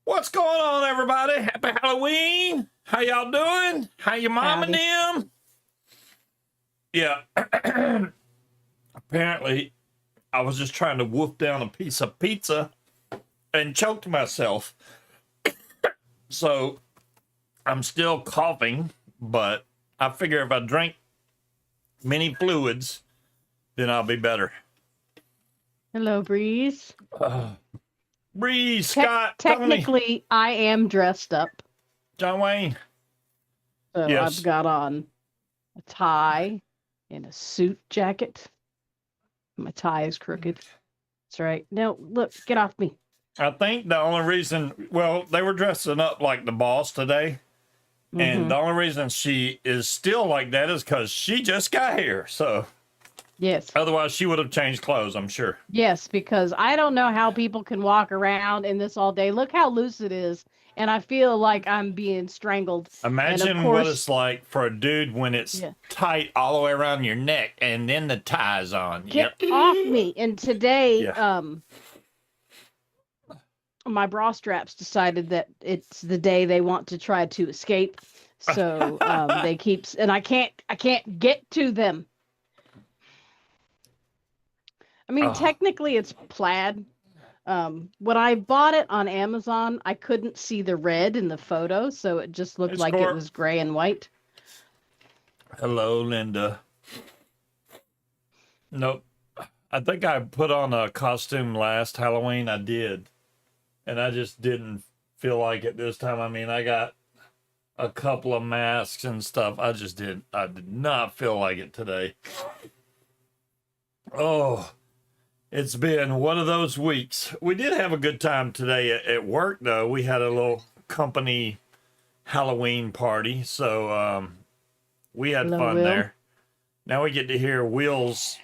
What's going on, everybody? Happy Halloween. How y'all doing? How your mom and Howdy. them? Yeah. Apparently, I was just trying to wolf down a piece of pizza and choked myself. So I'm still coughing, but I figure if I drink many fluids, then I'll be better. Hello, Breeze. Breeze, Scott, Tony, Technically, I am dressed up, John Wayne. so Yes. I've got on a tie and a suit jacket. My tie is crooked. That's right. No, look, get off me. I think the only reason, well, they were dressing up like the boss today. And the only reason she is still like that is because she just got here. So Yes. otherwise, she would have changed clothes, I'm sure. Yes, because I don't know how people can walk around in this all day. Look how loose it is. And I feel like I'm being strangled. Imagine what it's like for a dude when it's tight all the way around your neck and then the tie's on. Get off me. And today, Yeah. my bra straps decided that it's the day they want to try to escape. So they keep, and I can't get to them. I mean, technically it's plaid. When I bought it on Amazon, I couldn't see the red in the photo, so it just looked like it was gray and white. Hello, Linda. Nope. I think I put on a costume last Halloween. I did. And I just didn't feel like it this time. I mean, I got a couple of masks and stuff. I did not feel like it today. Oh, it's been one of those weeks. We did have a good time today at work, though. We had a little company Halloween party, so we had fun there. Now we get to hear Will's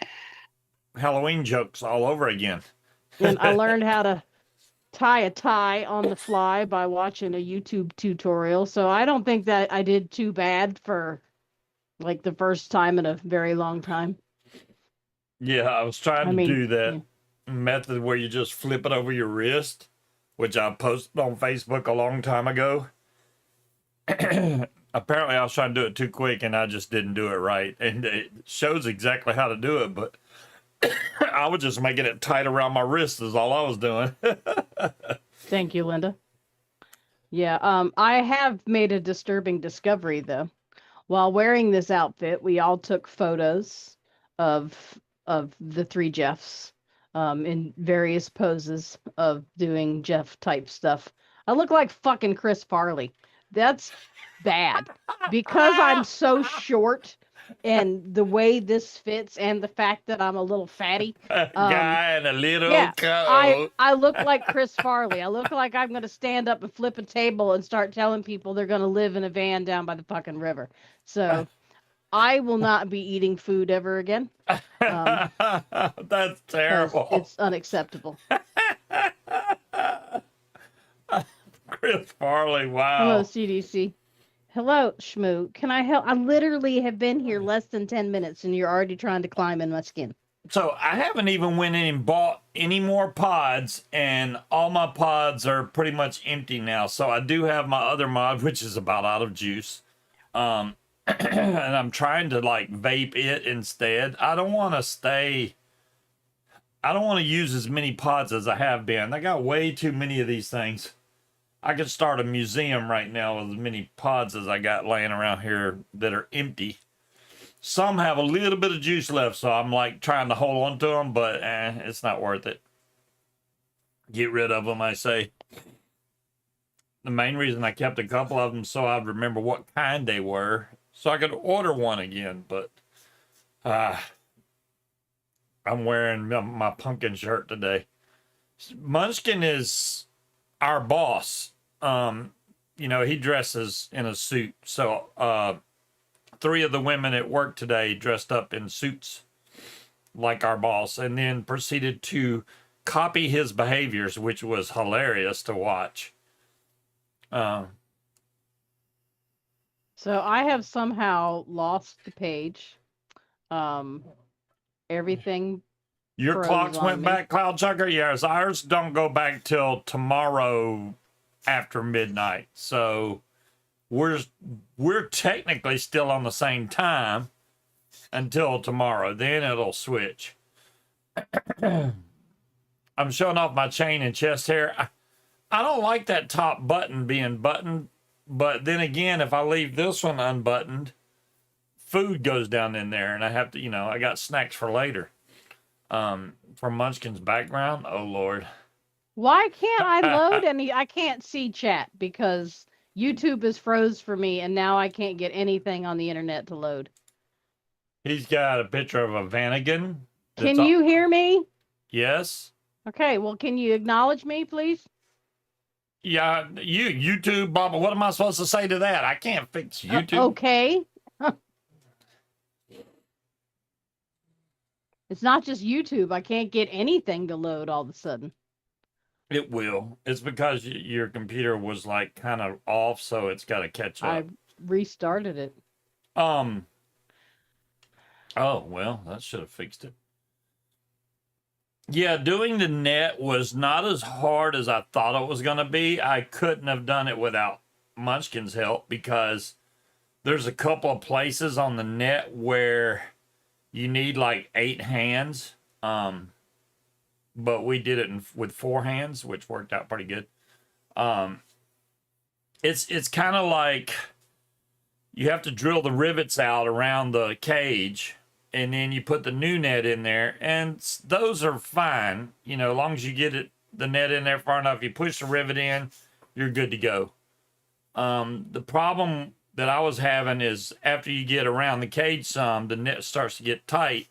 Halloween jokes all over again. And I learned how to tie a tie on the fly by watching a YouTube tutorial. So I don't think that I did too bad for like the first time in a very long time. Yeah, I was trying to do that method where you just flip it over your wrist, which I posted on Facebook a long time ago. Apparently I was trying to do it too quick and I just didn't do it right. And it shows exactly how to do it, but I was just making it tight around my wrist is all I was doing. Thank you, Linda. Yeah, I have made a disturbing discovery, though. While wearing this outfit, we all took photos of the three Jeffs in various poses of doing Jeff type stuff. I look like fucking Chris Farley. That's bad because I'm so short and the way this fits and the fact that I'm a little fatty. Guy in a little coat. I look like Chris Farley. I look like I'm going to stand up and flip a table and start telling people they're going to live in a van down by the fucking river. So I will not be eating food ever again. That's terrible. It's unacceptable. Chris Farley, wow. Hello, CDC. Hello, Shmoo. Can I help? I literally have been here less than 10 minutes and you're already trying to climb in my skin. So I haven't even went in and bought any more pods, and all my pods are pretty much empty now. So I do have my other mod, which is about out of juice. And I'm trying to like vape it instead. I don't want to use as many pods as I have been. I got way too many of these things. I could start a museum right now with as many pods as I got laying around here that are empty. Some have a little bit of juice left, so I'm like trying to hold on to them, but it's not worth it. Get rid of them, I say. The main reason I kept a couple of them so I'd remember what kind they were, so I could order one again, but I'm wearing my pumpkin shirt today. Munchkin is our boss. He dresses in a suit, so 3 of the women at work today dressed up in suits like our boss and then proceeded to copy his behaviors, which was hilarious to watch. So I have somehow lost the page. Everything. Your clocks went back, Cloud Chucker? Yes, ours don't go back till tomorrow after midnight. So we're technically still on the same time until tomorrow. Then it'll switch. I'm showing off my chain and chest hair. I don't like that top button being buttoned, but then again, if I leave this one unbuttoned, food goes down in there, and I have to, I got snacks for later. From Munchkin's background, oh Lord. Why can't I load any? I can't see chat because YouTube is froze for me, and now I can't get anything on the internet to load. He's got a picture of a Vanagon. Can you hear me? Yes. Okay, well, can you acknowledge me, please? Yeah, YouTube, Baba. What am I supposed to say to that? I can't fix YouTube. Okay. It's not just YouTube. I can't get anything to load all of a sudden. It will. It's because your computer was like kind of off, so it's got to catch up. I restarted it. Oh, well, that should have fixed it. Yeah, doing the net was not as hard as I thought it was going to be. I couldn't have done it without Munchkin's help because there's a couple of places on the net where you need like 8 hands. But we did it with 4 hands, which worked out pretty good. It's kind of like you have to drill the rivets out around the cage, and then you put the new net in there, and those are fine. As long as you get the net in there far enough, you push the rivet in, you're good to go. The problem that I was having is after you get around the cage some, the net starts to get tight,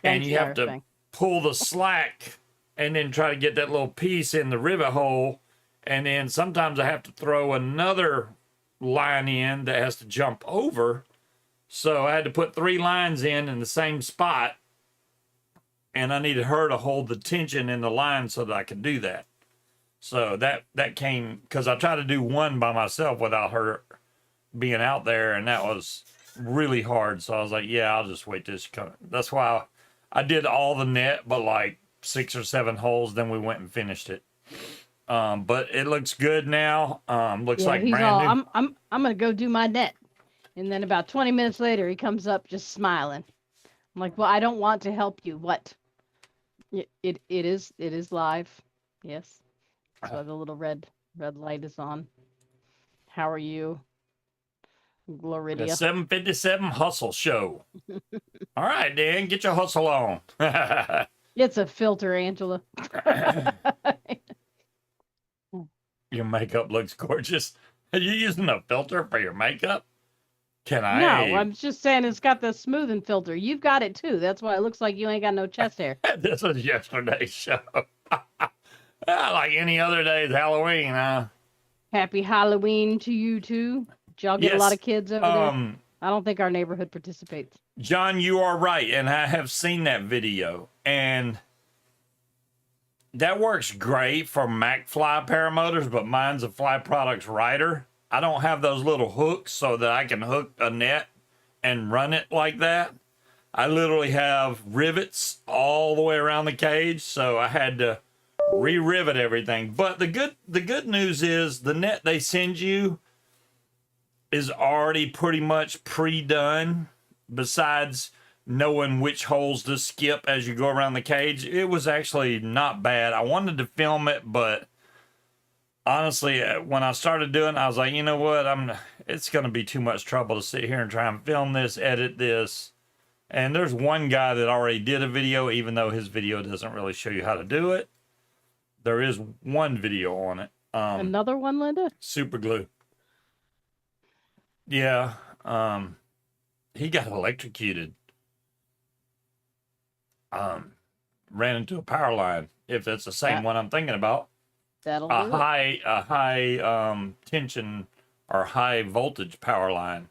and you have to pull the slack and then try to get that little piece in the rivet hole, and then sometimes I have to throw another line in that has to jump over. So I had to put 3 lines in the same spot, and I needed her to hold the tension in the line so that I could do that. So that came because I tried to do one by myself without her being out there, and that was really hard. So I was like, yeah, I'll just wait till she comes. That's why I did all the net, but like 6 or 7 holes. Then we went and finished it. But it looks good now. Looks like brand new. I'm gonna go do my net. And then about 20 minutes later, he comes up just smiling. I'm like, well, I don't want to help you. What? It is live. Yes. So the little red light is on. How are you, Gloridia? 757 Hustle Show. All right, Dan, get your hustle on. It's a filter, Angela. Your makeup looks gorgeous. Are you using a filter for your makeup? Can I? No, I'm just saying it's got the smoothing filter. You've got it too. That's why it looks like you ain't got no chest hair. This was yesterday's show. Like any other day, it's Halloween, huh? Happy Halloween to you too. Did y'all get a lot of kids over there? I don't think our neighborhood participates. John, you are right, and I have seen that video, and that works great for MacFly paramotors, but mine's a Fly Products Rider. I don't have those little hooks so that I can hook a net and run it like that. I literally have rivets all the way around the cage, so I had to re-rivet everything. But the good news is the net they send you is already pretty much pre-done. Besides knowing which holes to skip as you go around the cage, it was actually not bad. I wanted to film it, but honestly, when I started doing it, I was like, you know what? It's going to be too much trouble to sit here and try and film this, edit this. And there's one guy that already did a video, even though his video doesn't really show you how to do it. There is one video on it. Another one, Linda? Super glue. Yeah. He got electrocuted. Ran into a power line. If it's the same one I'm thinking about. That'll a do high tension or high voltage power line.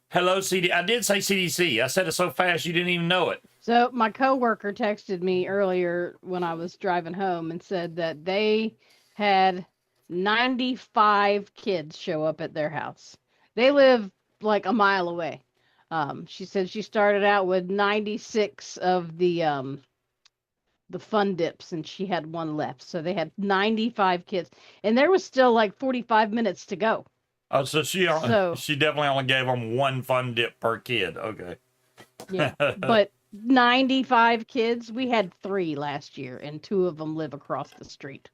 Hello, CD. I did say CDC. I said it so fast you didn't even know it. So my coworker texted me earlier when I was driving home and said that they had 95 kids show up at their house. They live like a mile away. She said she started out with 96 of the the fun dips, and she had one left. So they had 95 kids, and there was still like 45 minutes to go. Oh, so So she definitely only gave them one fun dip per kid. Okay. yeah, but 95 kids, we had 3 last year, and 2 of them live across the street.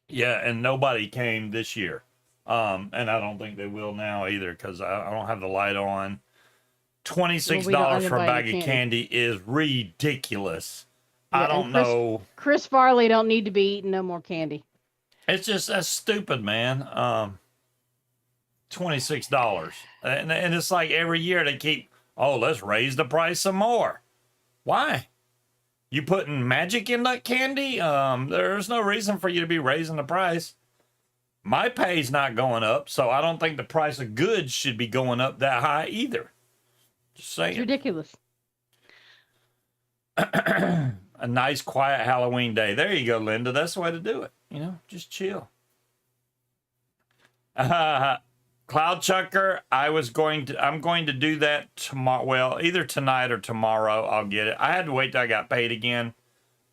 Yeah, and nobody came this year. And I don't think they will now either because I don't have the light on. $26 We don't for a buy bag any of candy. candy is ridiculous. Yeah, I and don't know. Chris Farley don't need to be eating no more candy. It's just that's stupid, man. $26. And it's like every year they keep, oh, let's raise the price some more. Why? You putting magic in that candy? There's no reason for you to be raising the price. My pay's not going up, so I don't think the price of goods should be going up that high either. Just saying. It's ridiculous. A nice, quiet Halloween day. There you go, Linda. That's the way to do it. Just chill. Cloud Chucker, I'm going to do that tomorrow. Well, either tonight or tomorrow. I'll get it. I had to wait till I got paid again.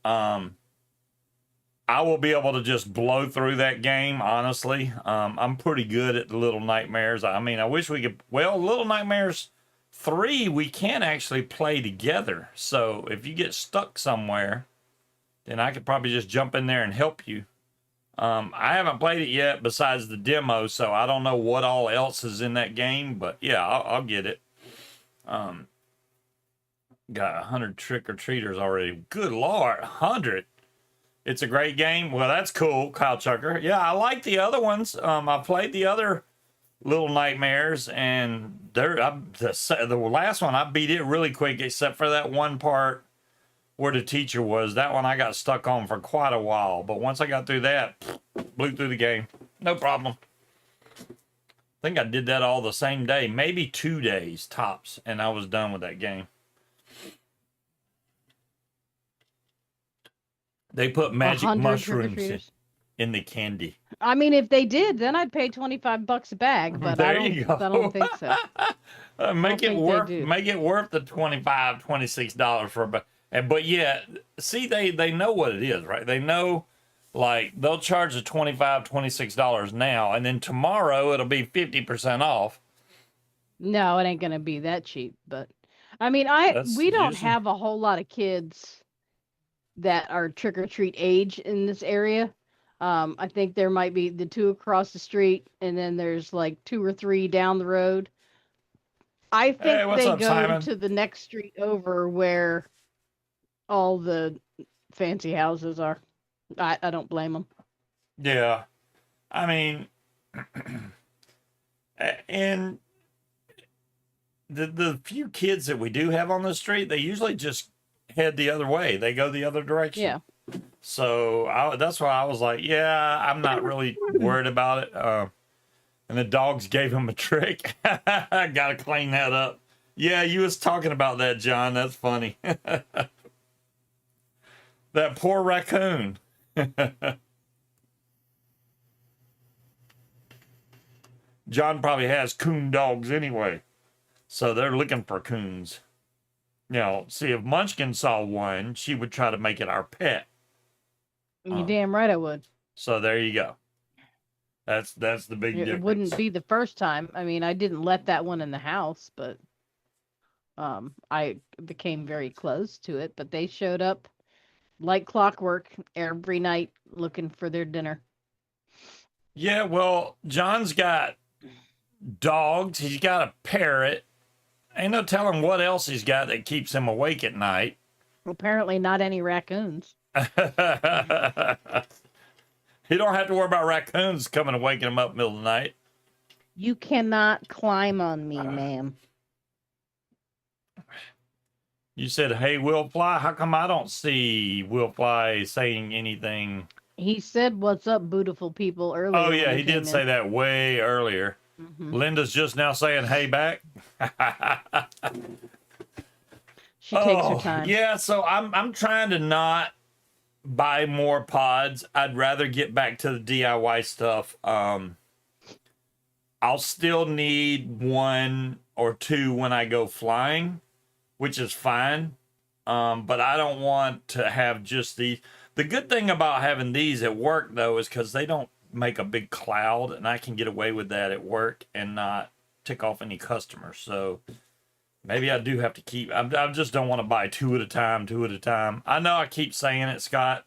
I will be able to just blow through that game, honestly. I'm pretty good at the Little Nightmares. I mean, I wish we could. Well, Little Nightmares 3, we can actually play together. So if you get stuck somewhere, then I could probably just jump in there and help you. I haven't played it yet besides the demo, so I don't know what all else is in that game, but yeah, I'll get it. Got 100 trick-or-treaters already. Good Lord, 100. It's a great game. Well, that's cool, Kyle Chucker. Yeah, I like the other ones. I played the other Little Nightmares, and the last one, I beat it really quick, except for that one part where the teacher was. That one I got stuck on for quite a while, but once I got through that, blew through the game. No problem. I think I did that all the same day, maybe 2 days tops, and I was done with that game. They put magic mushrooms in the candy. I mean, if they did, then I'd pay $25 a bag, but There you go. I don't think so. Make it worth the $26 for a bag. But yeah, see, they know what it is, right? They know, like, they'll charge the $26 now, and then tomorrow it'll be 50% off. No, it ain't gonna be that cheap. But I mean, we don't have a whole lot of kids that are trick or treat age in this area. I think there might be the 2 across the street, and then there's like 2 or 3 down the road. I think they go Simon? To the next street over where all the fancy houses are. I don't blame them. Yeah. I mean, and the few kids that we do have on the street, they usually just head the other way. They go the other direction. Yeah. So that's why I was like, yeah, I'm not really worried about it. And the dogs gave him a trick. I got to clean that up. Yeah, you was talking about that, John. That's funny. That poor raccoon. John probably has coon dogs anyway. So they're looking for coons. Now, see, if Munchkin saw one, she would try to make it our pet. You damn right I would. So there you go. That's the big difference. It wouldn't be the first time. I mean, I didn't let that one in the house, but I became very close to it. But they showed up like clockwork every night looking for their dinner. Yeah, well, John's got dogs. He's got a parrot. Ain't no telling what else he's got that keeps him awake at night. Apparently not any raccoons. He don't have to worry about raccoons coming and waking him up in the middle of the night. You cannot climb on me, ma'am. You said, hey, Will Fly. How come I don't see Will Fly saying anything? He said, what's up, beautiful people, earlier. Oh, yeah, he did say that way earlier. Mm-hmm. Linda's just now saying, hey, back. She takes her time. Yeah, so I'm trying to not buy more pods. I'd rather get back to the DIY stuff. I'll still need 1 or 2 when I go flying, which is fine. But I don't want to have just these. The good thing about having these at work, though, is because they don't make a big cloud, and I can get away with that at work and not tick off any customers. So maybe I do have to keep. I just don't want to buy two at a time, two at a time. I know I keep saying it, Scott.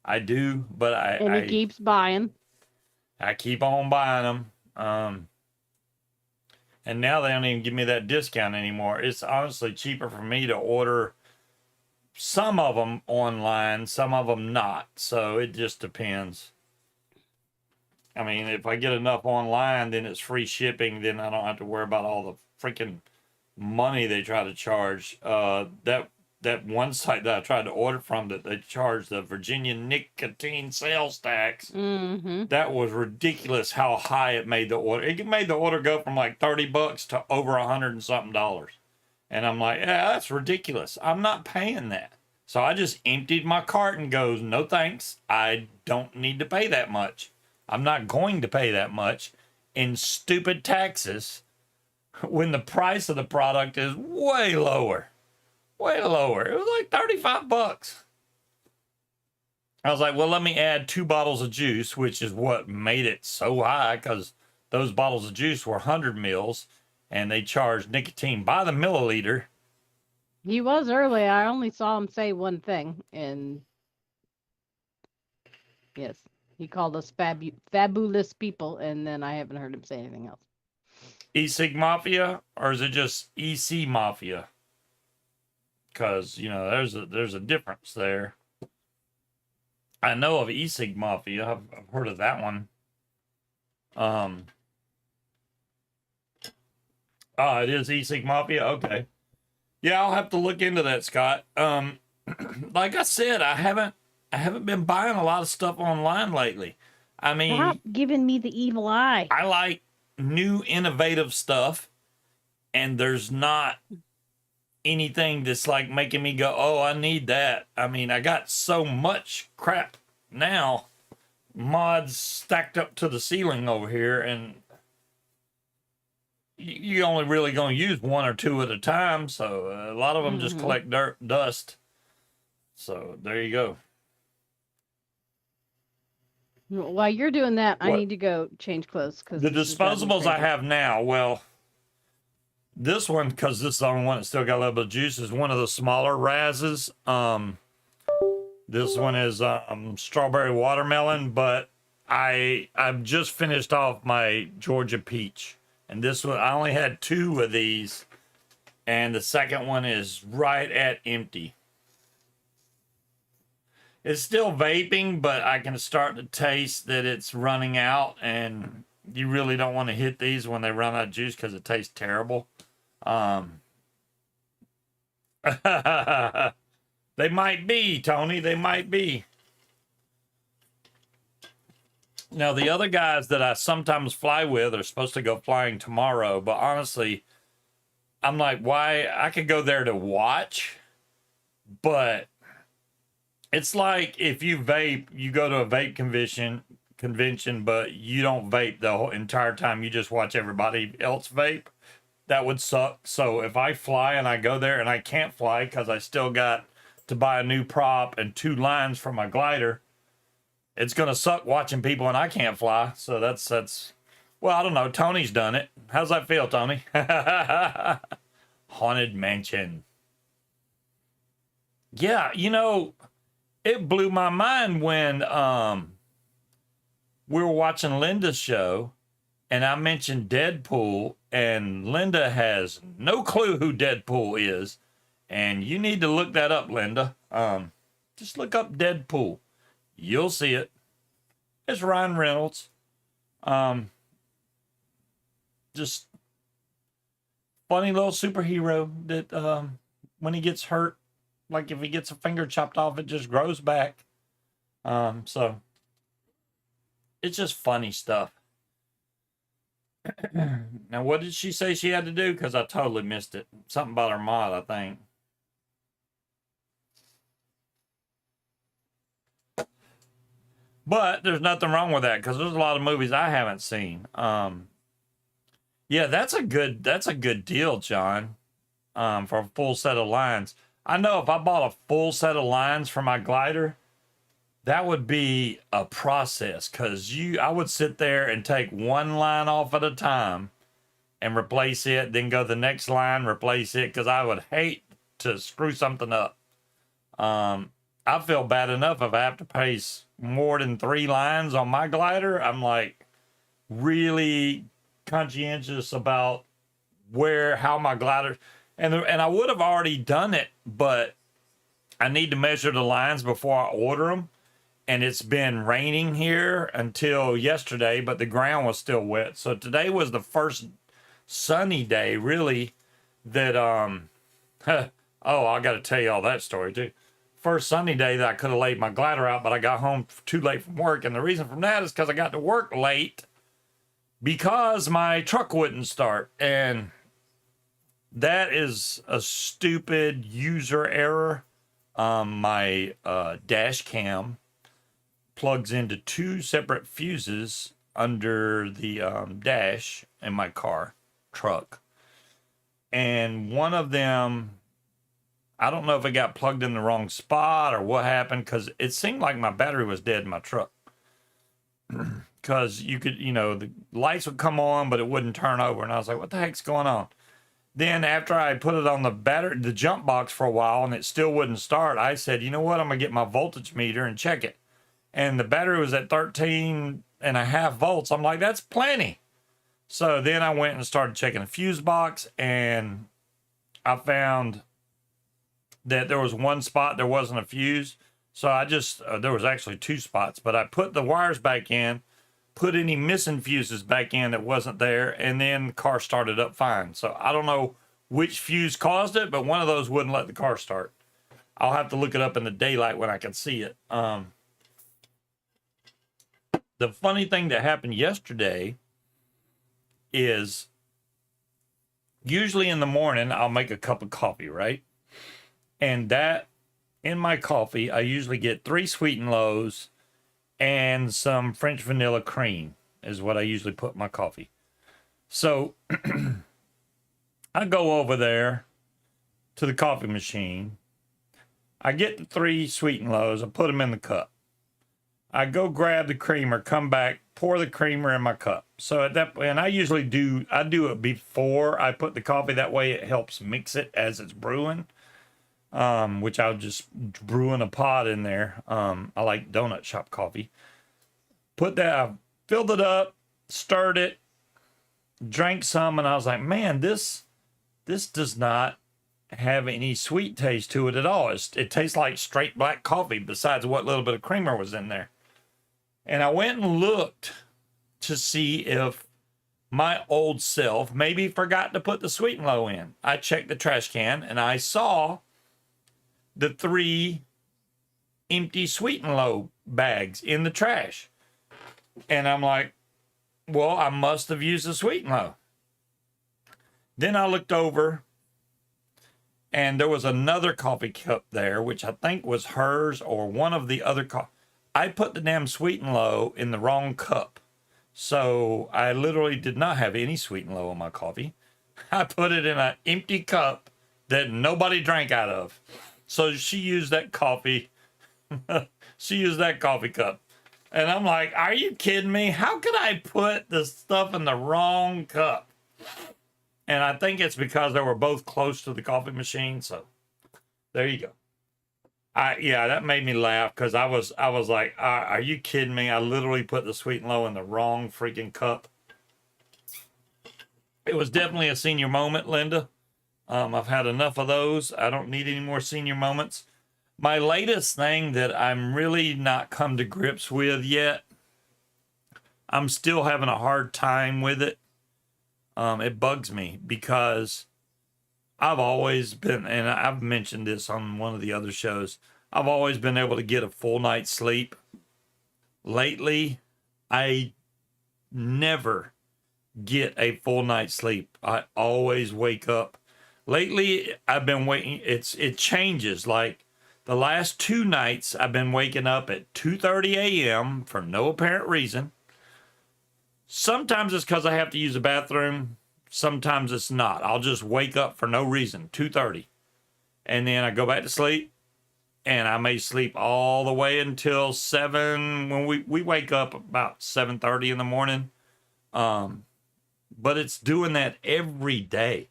I do, but And he keeps buying. I keep on buying them. And now they don't even give me that discount anymore. It's honestly cheaper for me to order some of them online, some of them not. So it just depends. I mean, if I get enough online, then it's free shipping. Then I don't have to worry about all the freaking money they try to charge. That one site that I tried to order from, that they charged the Virginia nicotine sales tax. Mm-hmm. That was ridiculous how high it made the order. It made the order go from like $30 to over $100 and something. And I'm like, yeah, that's ridiculous. I'm not paying that. So I just emptied my cart and goes, no thanks. I don't need to pay that much. I'm not going to pay that much in stupid taxes when the price of the product is way lower. Way lower. It was like $35. I was like, well, let me add 2 bottles of juice, which is what made it so high, because those bottles of juice were 100 mils, and they charged nicotine by the milliliter. He was early. I only saw him say one thing, and yes, he called us fabulous people, and then I haven't heard him say anything else. E-cig Mafia, or is it just EC Mafia? Because, you know, there's a difference there. I know of e-cig Mafia. I've heard of that one. It is e-cig Mafia. Okay. Yeah, I'll have to look into that, Scott. Like I said, I haven't been buying a lot of stuff online lately. I mean, Stop giving me the evil eye. I like new innovative stuff, and there's not anything that's like making me go, oh, I need that. I mean, I got so much crap now, mods stacked up to the ceiling over here, and you only really gonna use 1 or 2 at a time. So a lot of them just collect dust. So there you go. While you're doing that, I need to go change clothes, because the disposables I have now, well, this one, because this is the only one that still got a little bit of juice, is one of the smaller Razes. This one is strawberry watermelon, but I've just finished off my Georgia peach, and this one I only had 2 of these, and the second one is right at empty. It's still vaping, but I can start to taste that it's running out, and you really don't want to hit these when they run out of juice because it tastes terrible. They might be, Tony. They might be. Now, the other guys that I sometimes fly with are supposed to go flying tomorrow, but honestly, I'm like, why? I could go there to watch, but it's like if you vape, you go to a vape convention, but you don't vape the whole entire time. You just watch everybody else vape. That would suck. So if I fly and I go there and I can't fly because I still got to buy a new prop and 2 lines for my glider, it's gonna suck watching people and I can't fly. So that's well, I don't know. Tony's done it. How's that feel, Tony? Haunted Mansion. Yeah, you know, it blew my mind when we were watching Linda's show and I mentioned Deadpool, and Linda has no clue who Deadpool is. And you need to look that up, Linda. Just look up Deadpool. You'll see it. It's Ryan Reynolds. Just funny little superhero that when he gets hurt, like if he gets a finger chopped off, it just grows back. So it's just funny stuff. Now, what did she say she had to do? Because I totally missed it. Something about her mod, I think. But there's nothing wrong with that, because there's a lot of movies I haven't seen. Yeah, that's a good deal, John. For a full set of lines. I know if I bought a full set of lines for my glider, that would be a process because I would sit there and take one line off at a time and replace it, then go the next line, replace it, because I would hate to screw something up. I feel bad enough if I have to pace more than 3 lines on my glider. I'm like really conscientious about how my glider, and I would have already done it, but I need to measure the lines before I order them. And it's been raining here until yesterday, but the ground was still wet. So today was the first sunny day, really, that oh, I got to tell you all that story too. First sunny day that I could have laid my glider out, but I got home too late from work, and the reason from that is because I got to work late because my truck wouldn't start, and that is a stupid user error. My dash cam plugs into 2 separate fuses under the dash in my truck. And one of them, I don't know if it got plugged in the wrong spot or what happened, because it seemed like my battery was dead in my truck. Because you could, the lights would come on, but it wouldn't turn over. And I was like, what the heck's going on? Then after I put it on the jump box for a while and it still wouldn't start, I said, you know what? I'm going to get my voltage meter and check it. And the battery was at 13.5 volts. I'm like, that's plenty. So then I went and started checking the fuse box, and I found that there was one spot there wasn't a fuse. So I just, there was actually 2 spots, but I put the wires back in, put any missing fuses back in that wasn't there, and then the car started up fine. So I don't know which fuse caused it, but one of those wouldn't let the car start. I'll have to look it up in the daylight when I can see it. The funny thing that happened yesterday is usually in the morning, I'll make a cup of coffee, right? And that in my coffee, I usually get 3 sweet and lows and some French vanilla cream is what I usually put in my coffee. So I go over there to the coffee machine. I get the 3 sweet and lows. I put them in the cup. I go grab the creamer, come back, pour the creamer in my cup. So at that point, and I do it before I put the coffee. That way it helps mix it as it's brewing, which I'll just brew in a pot in there. I like donut shop coffee. I filled it up, stirred it, drank some, and I was like, man, this does not have any sweet taste to it at all. It tastes like straight black coffee besides what little bit of creamer was in there. And I went and looked to see if my old self maybe forgot to put the sweet and low in. I checked the trash can and I saw the 3 empty sweet and low bags in the trash. And I'm like, well, I must have used the sweet and low. Then I looked over and there was another coffee cup there, which I think was hers or one of the other I put the damn sweet and low in the wrong cup. So I literally did not have any sweet and low in my coffee. I put it in an empty cup that nobody drank out of. So she used that coffee. She used that coffee cup. And I'm like, are you kidding me? How could I put the stuff in the wrong cup? And I think it's because they were both close to the coffee machine. So there you go. Yeah, that made me laugh because I was like, are you kidding me? I literally put the sweet and low in the wrong freaking cup. It was definitely a senior moment, Linda. I've had enough of those. I don't need any more senior moments. My latest thing that I'm really not come to grips with yet, I'm still having a hard time with it. It bugs me because I've always been, and I've mentioned this on one of the other shows, I've always been able to get a full night's sleep. Lately, I never get a full night's sleep. I always wake up. Lately, I've been waking, it changes. Like the last 2 nights, I've been waking up at 2:30 a.m. for no apparent reason. Sometimes it's because I have to use the bathroom. Sometimes it's not. I'll just wake up for no reason, 2:30. and then I go back to sleep, and I may sleep all the way until 7 when we wake up about 7:30 in the morning. But it's doing that every day.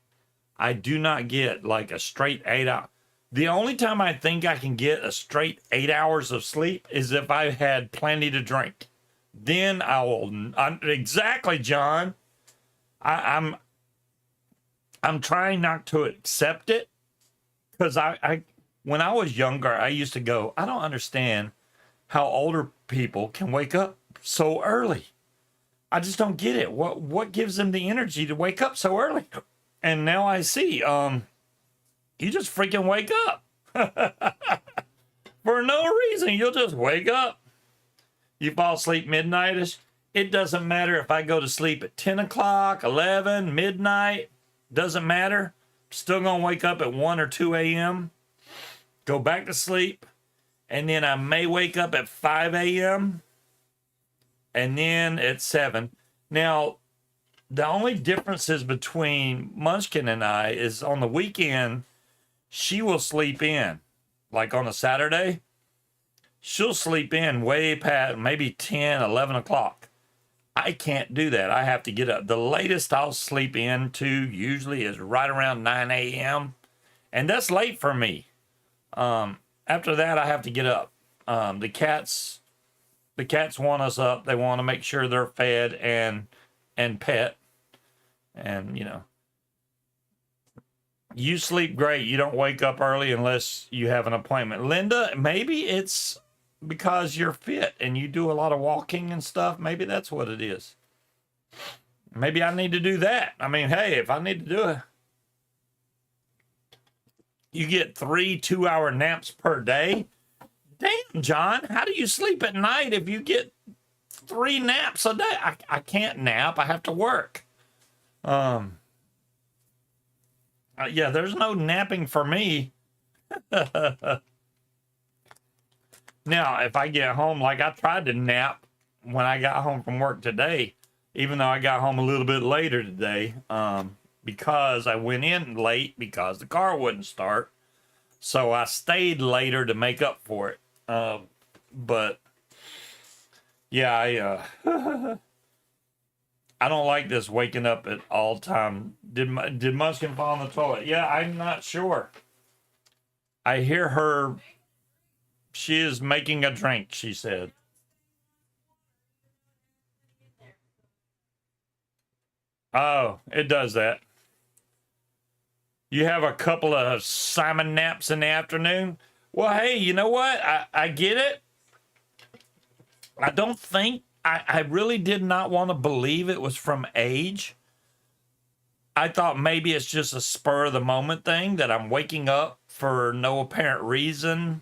I do not get like a straight 8 hour. The only time I think I can get a straight 8 hours of sleep is if I had plenty to drink. Then I will. Exactly, John. I'm trying not to accept it because I when I was younger, I used to go, I don't understand how older people can wake up so early. I just don't get it. What gives them the energy to wake up so early? And now I see, you just freaking wake up. For no reason. You'll just wake up. You fall asleep midnightish. It doesn't matter if I go to sleep at 10 o'clock, 11, midnight. Doesn't matter. Still going to wake up at 1 or 2 a.m. Go back to sleep. And then I may wake up at 5 a.m. And then at 7. Now, the only differences between Munchkin and I is on the weekend, she will sleep in. Like on a Saturday, she'll sleep in way past maybe 10, 11 o'clock. I can't do that. I have to get up. The latest I'll sleep into usually is right around 9 a.m. And that's late for me. After that, I have to get up. The cats want us up. They want to make sure they're fed and pet. And, you know, you sleep great. You don't wake up early unless you have an appointment. Linda, maybe it's because you're fit and you do a lot of walking and stuff. Maybe that's what it is. Maybe I need to do that. I mean, hey, if I need to do it, you get 3 2-hour naps per day. Damn, John, how do you sleep at night if you get 3 naps a day? I can't nap. I have to work. Yeah, there's no napping for me. Now, if I get home, like I tried to nap when I got home from work today, even though I got home a little bit later today, because I went in late because the car wouldn't start. So I stayed later to make up for it. But yeah, I don't like this waking up at all time. Did Munchkin fall on the toilet? Yeah, I'm not sure. I hear her. She is making a drink, she said. Oh, it does that. You have a couple of Simon naps in the afternoon? Well, hey, you know what? I get it. I don't think, I really did not want to believe it was from age. I thought maybe it's just a spur of the moment thing that I'm waking up for no apparent reason,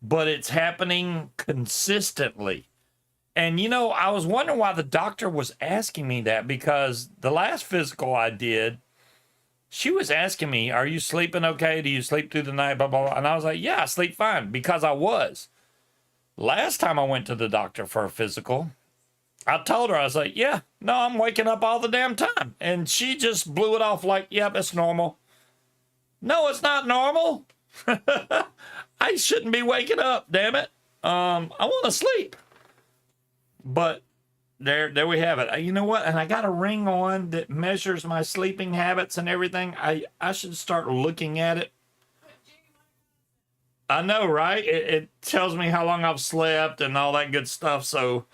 but it's happening consistently. And, you know, I was wondering why the doctor was asking me that, because the last physical I did, she was asking me, are you sleeping okay? Do you sleep through the night? Blah, blah, blah. And I was like, yeah, I sleep fine, because I was. Last time I went to the doctor for a physical, I told her, I was like, yeah, no, I'm waking up all the damn time. And she just blew it off like, yep, it's normal. No, it's not normal. I shouldn't be waking up, damn it. I want to sleep. But there we have it. You know what? And I got a ring on that measures my sleeping habits and everything. I should start looking at it. I know, right? It tells me how long I've slept and all that good stuff. So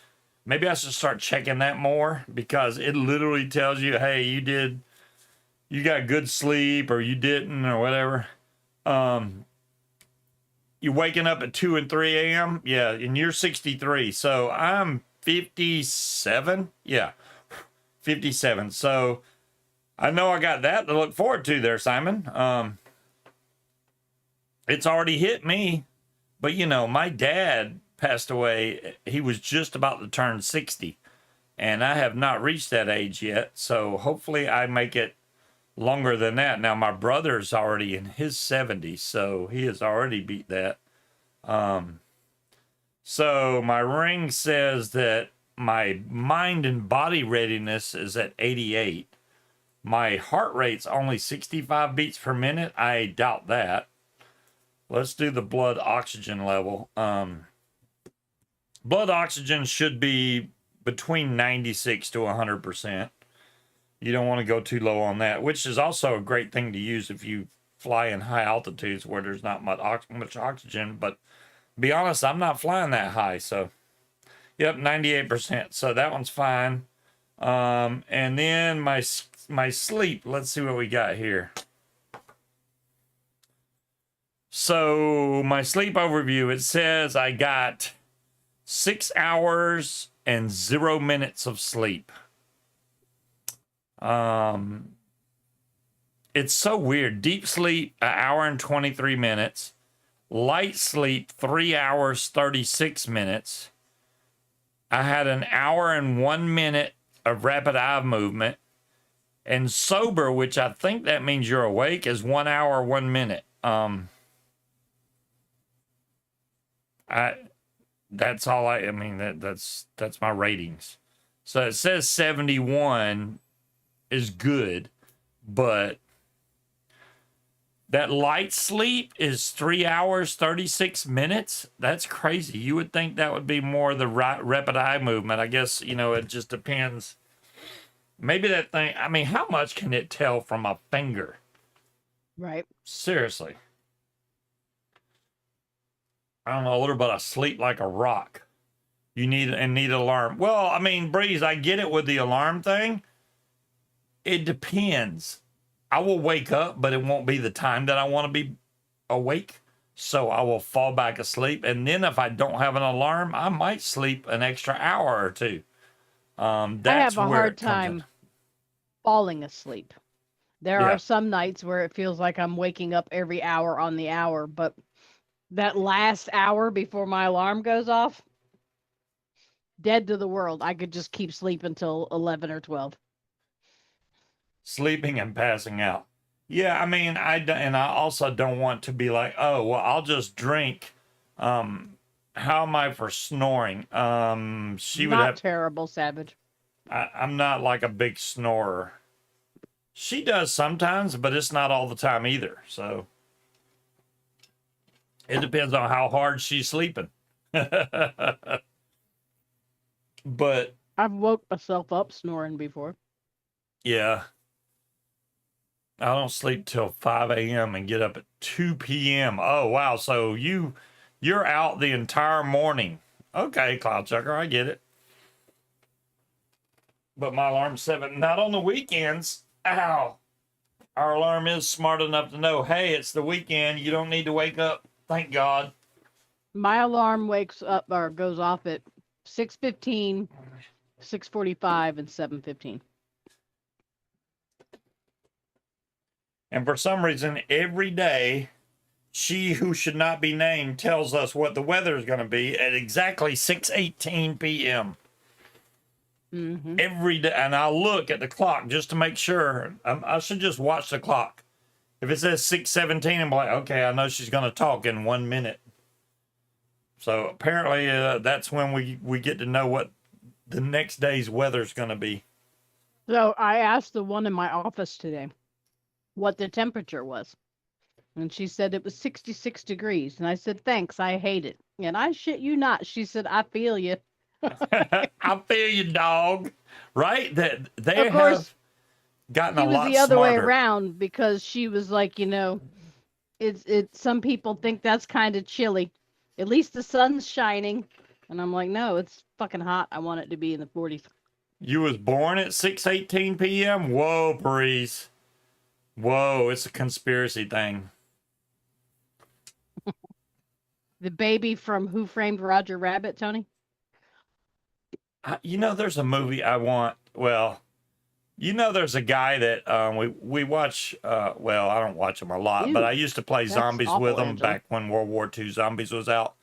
maybe I should start checking that more, because it literally tells you, hey, you got good sleep or you didn't or whatever. You're waking up at 2 and 3 a.m. Yeah, and you're 63. So I'm 57. Yeah, 57. So I know I got that to look forward to there, Simon. It's already hit me. But, you know, my dad passed away. He was just about to turn 60. And I have not reached that age yet. So hopefully I make it longer than that. Now, my brother's already in his 70s. So he has already beat that. So my ring says that my mind and body readiness is at 88. My heart rate's only 65 beats per minute. I doubt that. Let's do the blood oxygen level. Blood oxygen should be between 96 to 100%. You don't want to go too low on that, which is also a great thing to use if you fly in high altitudes where there's not much oxygen. But to be honest, I'm not flying that high, so yep, 98%. So that one's fine. And then my sleep. Let's see what we got here. So my sleep overview, it says I got 6 hours and 0 minutes of sleep. It's so weird. Deep sleep, 1 hour and 23 minutes. Light sleep, 3 hours, 36 minutes. I had 1 hour and 1 minute of rapid eye movement. And sober, which I think that means you're awake, is 1 hour, 1 minute. That's all I mean, that's my ratings. So it says 71 is good, but that light sleep is 3 hours, 36 minutes. That's crazy. You would think that would be more the rapid eye movement. I guess, it just depends. Maybe that thing, I mean, how much can it tell from a finger? Right. Seriously. I don't know, a little bit of sleep like a rock. You need an alarm. Well, I mean, Breeze, I get it with the alarm thing. It depends. I will wake up, but it won't be the time that I want to be awake. So I will fall back asleep. And then if I don't have an alarm, I might sleep an extra hour or two. I have a hard time falling asleep. There are some nights where it feels like I'm waking up every hour on the hour, but that last hour before my alarm goes off, dead to the world. I could just keep sleeping until 11 or 12. Sleeping and passing out. Yeah, I mean, I also don't want to be like, oh, well, I'll just drink. How am I for snoring? She would have terrible, Savage. I'm not like a big snorer. She does sometimes, but it's not all the time either. So it depends on how hard she's sleeping. But I've woke myself up snoring before. Yeah. I don't sleep till 5 a.m. and get up at 2 p.m. Oh, wow. So you're out the entire morning. Okay, Cloud Chucker, I get it. But my alarm's 7. Not on the weekends. Ow. Our alarm is smart enough to know, hey, it's the weekend. You don't need to wake up. Thank God. My alarm wakes up or goes off at 6:15, 6:45, and 7:15. And for some reason, every day, she who should not be named tells us what the weather is going to be at exactly 6:18 p.m. Mm-hmm. Every day. And I'll look at the clock just to make sure. I should just watch the clock. If it says 6:17, I'm like, okay, I know she's going to talk in 1 minute. So apparently that's when we get to know what the next day's weather is going to be. So I asked the one in my office today what the temperature was. And she said it was 66 degrees. And I said, thanks, I hate it. And I shit you not. She said, I feel you. I feel you, dog. Right? That they have gotten a lot smarter. It was the other way around because she was like, it's some people think that's kind of chilly. At least the sun's shining. And I'm like, no, it's fucking hot. I want it to be in the 40s. You was born at 6:18 p.m.? Whoa, Paris. Whoa, it's a conspiracy thing. The baby from Who Framed Roger Rabbit, Tony? There's a movie I want. Well, there's a guy that we watch. Well, I don't watch him a lot, but I used to play zombies with him back when World War II Zombies was out.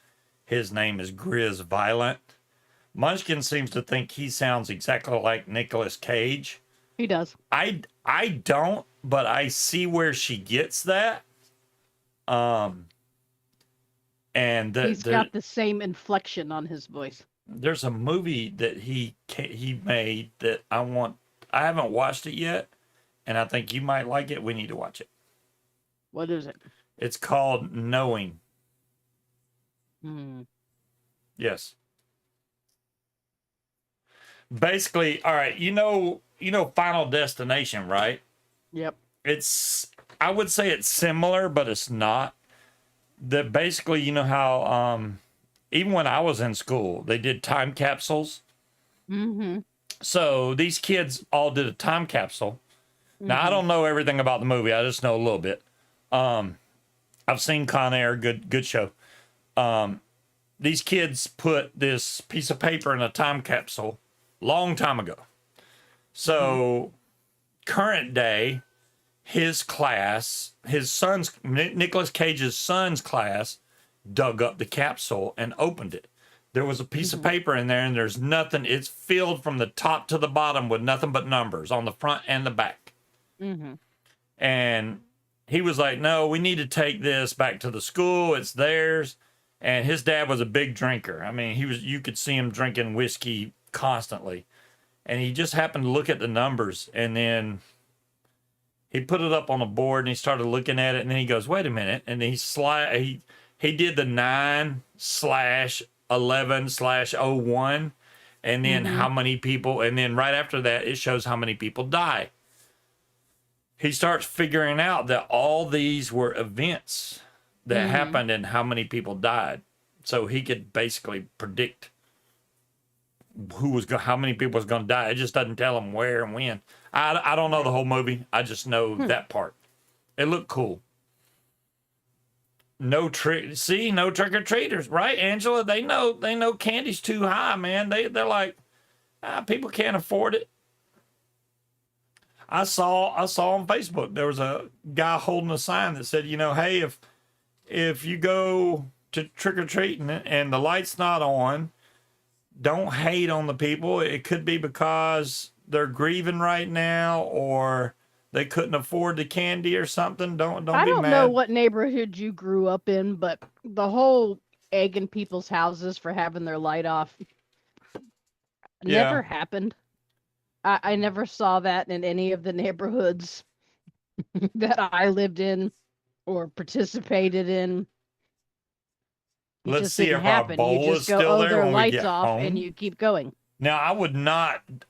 His name is Grizz Violent. Munchkin seems to think he sounds exactly like Nicolas Cage. He does. I don't, but I see where she gets that. And he's got the same inflection on his voice. There's a movie that he made that I haven't watched it yet, and I think you might like it. We need to watch it. What is it? It's called Knowing. Hmm. Yes. Basically, all right, Final Destination, right? Yep. I would say it's similar, but it's not. That basically, you know how even when I was in school, they did time capsules. Mm-hmm. So these kids all did a time capsule. Now I don't know everything about the movie. I just know a little bit. I've seen Con Air, good show. These kids put this piece of paper in a time capsule long time ago. So current day, his class, Nicolas Cage's son's class, dug up the capsule and opened it. There was a piece of paper in there, and there's nothing. It's filled from the top to the bottom with nothing but numbers on the front and the back. Mm-hmm. And he was like, no, we need to take this back to the school. It's theirs. And his dad was a big drinker. I mean, you could see him drinking whiskey constantly. And he just happened to look at the numbers, and then he put it up on a board and he started looking at it, and then he goes, wait a minute. And then he did the 9/11/01, and then how many people, and then right after that, it shows how many people die. He starts figuring out that all these were events that happened and how many people died. So he could basically predict how many people was going to die. It just doesn't tell him where and when. I don't know the whole movie. I just know that part. It looked cool. No trick or treaters, right, Angela? They know candy's too high, man. They're like, people can't afford it. I saw on Facebook there was a guy holding a sign that said, hey, if you go to trick or treating and the light's not on, don't hate on the people. It could be because they're grieving right now, or they couldn't afford the candy or something. Don't be mad. I don't know what neighborhood you grew up in, but the whole egging people's houses for having their light off never happened. I never saw that in any of the neighborhoods that I lived in or participated in. Let's see if our bowl you is just go, still there their when we lights get off, home. and you keep going. Now,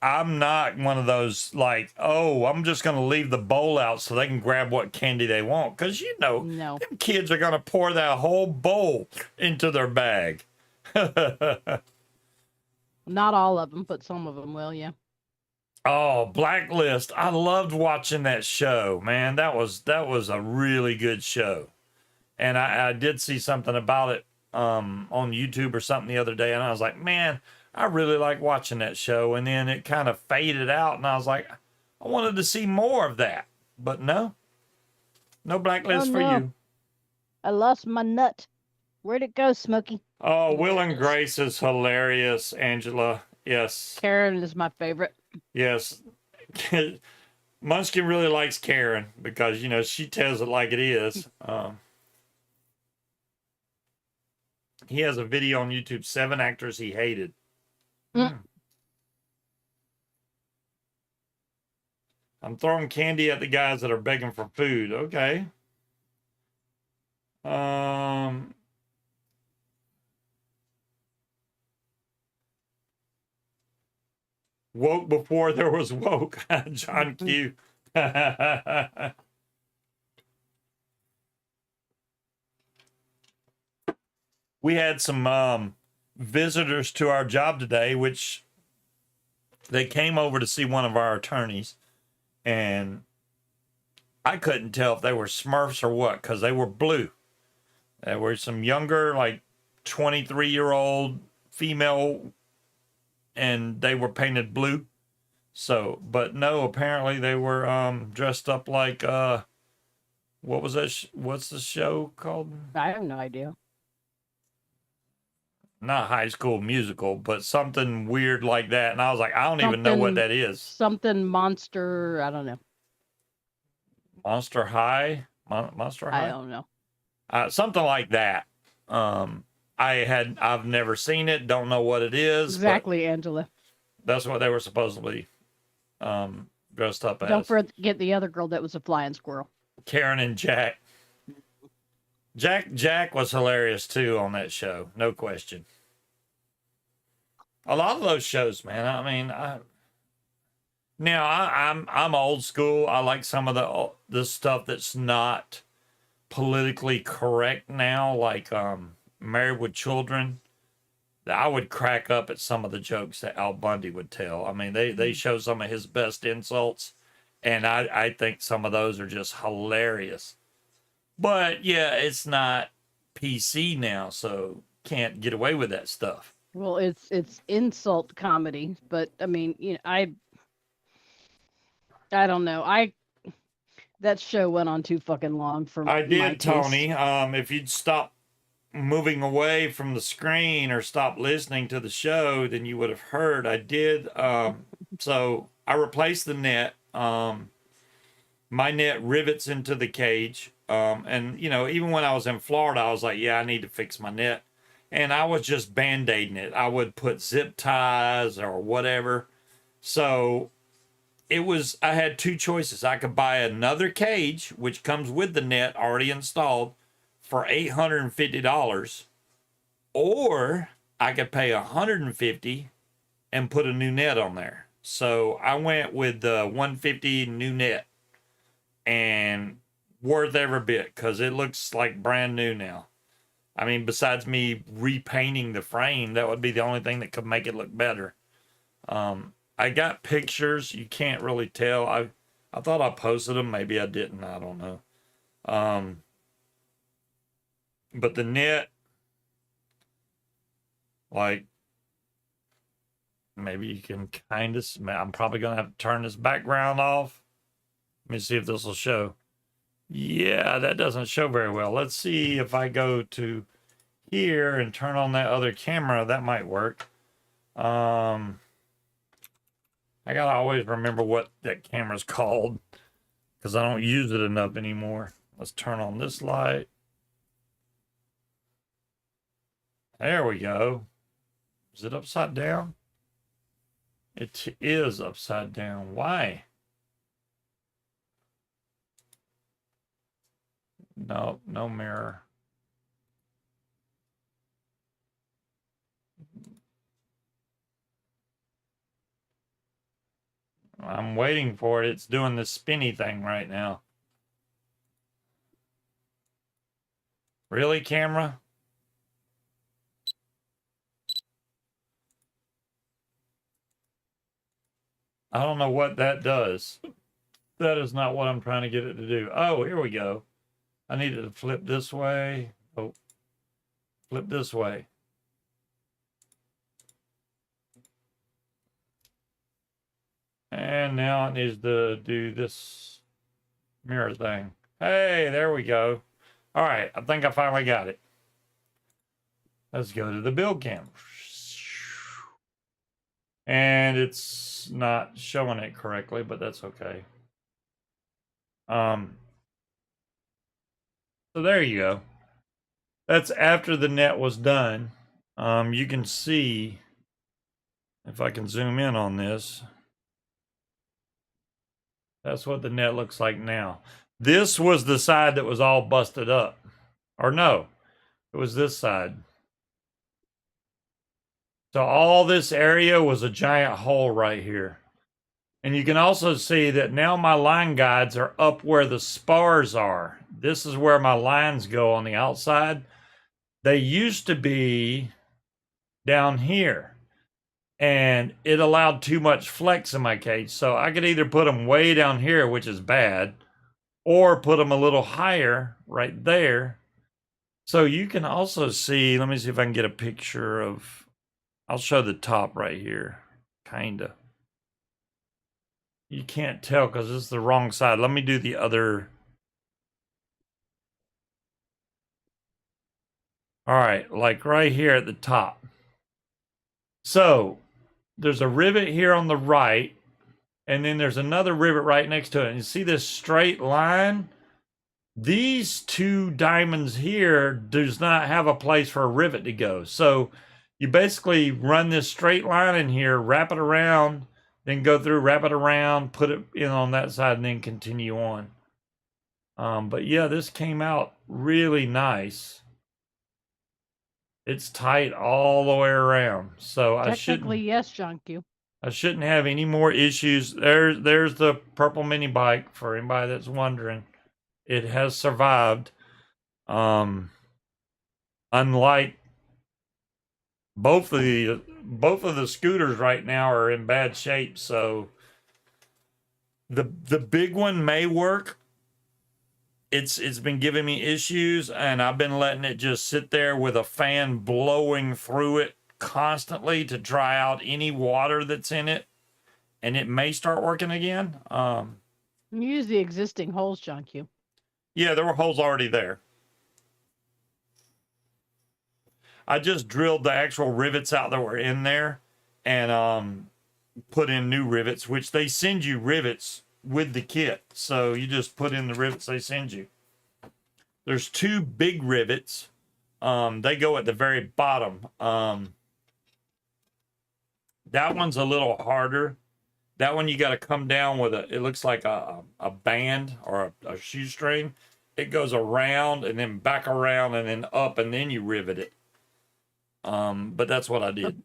I'm not one of those like, oh, I'm just going to leave the bowl out so they can grab what candy they want. Because, No. them kids are going to pour that whole bowl into their bag. Not all of them, but some of them will, yeah. Oh, Blacklist. I loved watching that show, man. That was a really good show. And I did see something about it on YouTube or something the other day, and I was like, man, I really like watching that show. And then it kind of faded out, and I was like, I wanted to see more of that. But no Blacklist for you. I lost my nut. Where'd it go, Smokey? Oh, Will and Grace is hilarious, Angela. Yes. Karen is my favorite. Yes. Munchkin really likes Karen because, she tells it like it is. He has a video on YouTube, 7 actors he hated. I'm throwing candy at the guys that are begging for food. Okay. Woke before there was woke. John Q. We had some visitors to our job today, which they came over to see one of our attorneys, and I couldn't tell if they were Smurfs or what, because they were blue. There were some younger, like 23-year-old female, and they were painted blue. So, but no, apparently they were dressed up like what was that? What's the show called? I have no idea. Not High School Musical, but something weird like that. And I was like, I don't even know what that is. Something monster. I don't know. Monster High? Monster High? I don't know. Something like that. I've never seen it. Don't know what it is. Exactly, Angela. That's what they were supposedly dressed up Don't as. forget the other girl that was a flying squirrel. Karen and Jack. Jack was hilarious too on that show, no question. A lot of those shows, man. I mean, I'm old school. I like some of the stuff that's not politically correct now, like Married with Children. I would crack up at some of the jokes that Al Bundy would tell. I mean, they show some of his best insults, and I think some of those are just hilarious. But yeah, it's not PC now, so can't get away with that stuff. Well, it's insult comedy, but I mean, I don't know. That show went on too fucking long for I my did, taste. Tony. If you'd stop moving away from the screen or stop listening to the show, then you would have heard. I did. So I replaced the net. My net rivets into the cage. And even when I was in Florida, I was like, yeah, I need to fix my net. And I was just band-aiding it. I would put zip ties or whatever. So I had two choices. I could buy another cage, which comes with the net already installed, for $850, or I could pay $150 and put a new net on there. So I went with the $150 new net, and worth every bit because it looks like brand new now. I mean, besides me repainting the frame, that would be the only thing that could make it look better. I got pictures. You can't really tell. I thought I posted them. Maybe I didn't. I don't know. But the net, like, maybe you can kind of, I'm probably going to have to turn this background off. Let me see if this will show. Yeah, that doesn't show very well. Let's see if I go to here and turn on that other camera. That might work. I gotta always remember what that camera's called because I don't use it enough anymore. Let's turn on this light. There we go. Is it upside down? It is upside down. Why? No, no mirror. I'm waiting for it. It's doing the spinny thing right now. Really, camera? I don't know what that does. That is not what I'm trying to get it to do. Oh, here we go. I needed to flip this way. Oh, flip this way. And now it needs to do this mirror thing. Hey, there we go. All right, I think I finally got it. Let's go to the build cam. And it's not showing it correctly, but that's okay. So there you go. That's after the net was done. You can see, if I can zoom in on this, that's what the net looks like now. This was the side that was all busted up. Or no, it was this side. So all this area was a giant hole right here. And you can also see that now my line guides are up where the spars are. This is where my lines go on the outside. They used to be down here. And it allowed too much flex in my cage. So I could either put them way down here, which is bad, or put them a little higher right there. So you can also see, let me see if I can get a picture of, I'll show the top right here, kinda. You can't tell because it's the wrong side. Let me do the other. All right, like right here at the top. So there's a rivet here on the right, and then there's another rivet right next to it. And you see this straight line? These two diamonds here does not have a place for a rivet to go. So you basically run this straight line in here, wrap it around, then go through, wrap it around, put it in on that side, and then continue on. But yeah, this came out really nice. It's tight all the way around, so Technically, yes, John Q. I shouldn't have any more issues. There's the purple mini bike for anybody that's wondering. It has survived. Unlike both of the scooters right now are in bad shape, so the big one may work. It's been giving me issues, and I've been letting it just sit there with a fan blowing through it constantly to dry out any water that's in it, and it may start working again. Use the existing holes, John Q. Yeah, there were holes already there. I just drilled the actual rivets out that were in there and put in new rivets, which they send you rivets with the kit. So you just put in the rivets they send you. There's 2 big rivets. They go at the very bottom. That one's a little harder. That one you got to come down with it looks like a band or a shoestring. It goes around and then back around and then up, and then you rivet it. But that's what I did.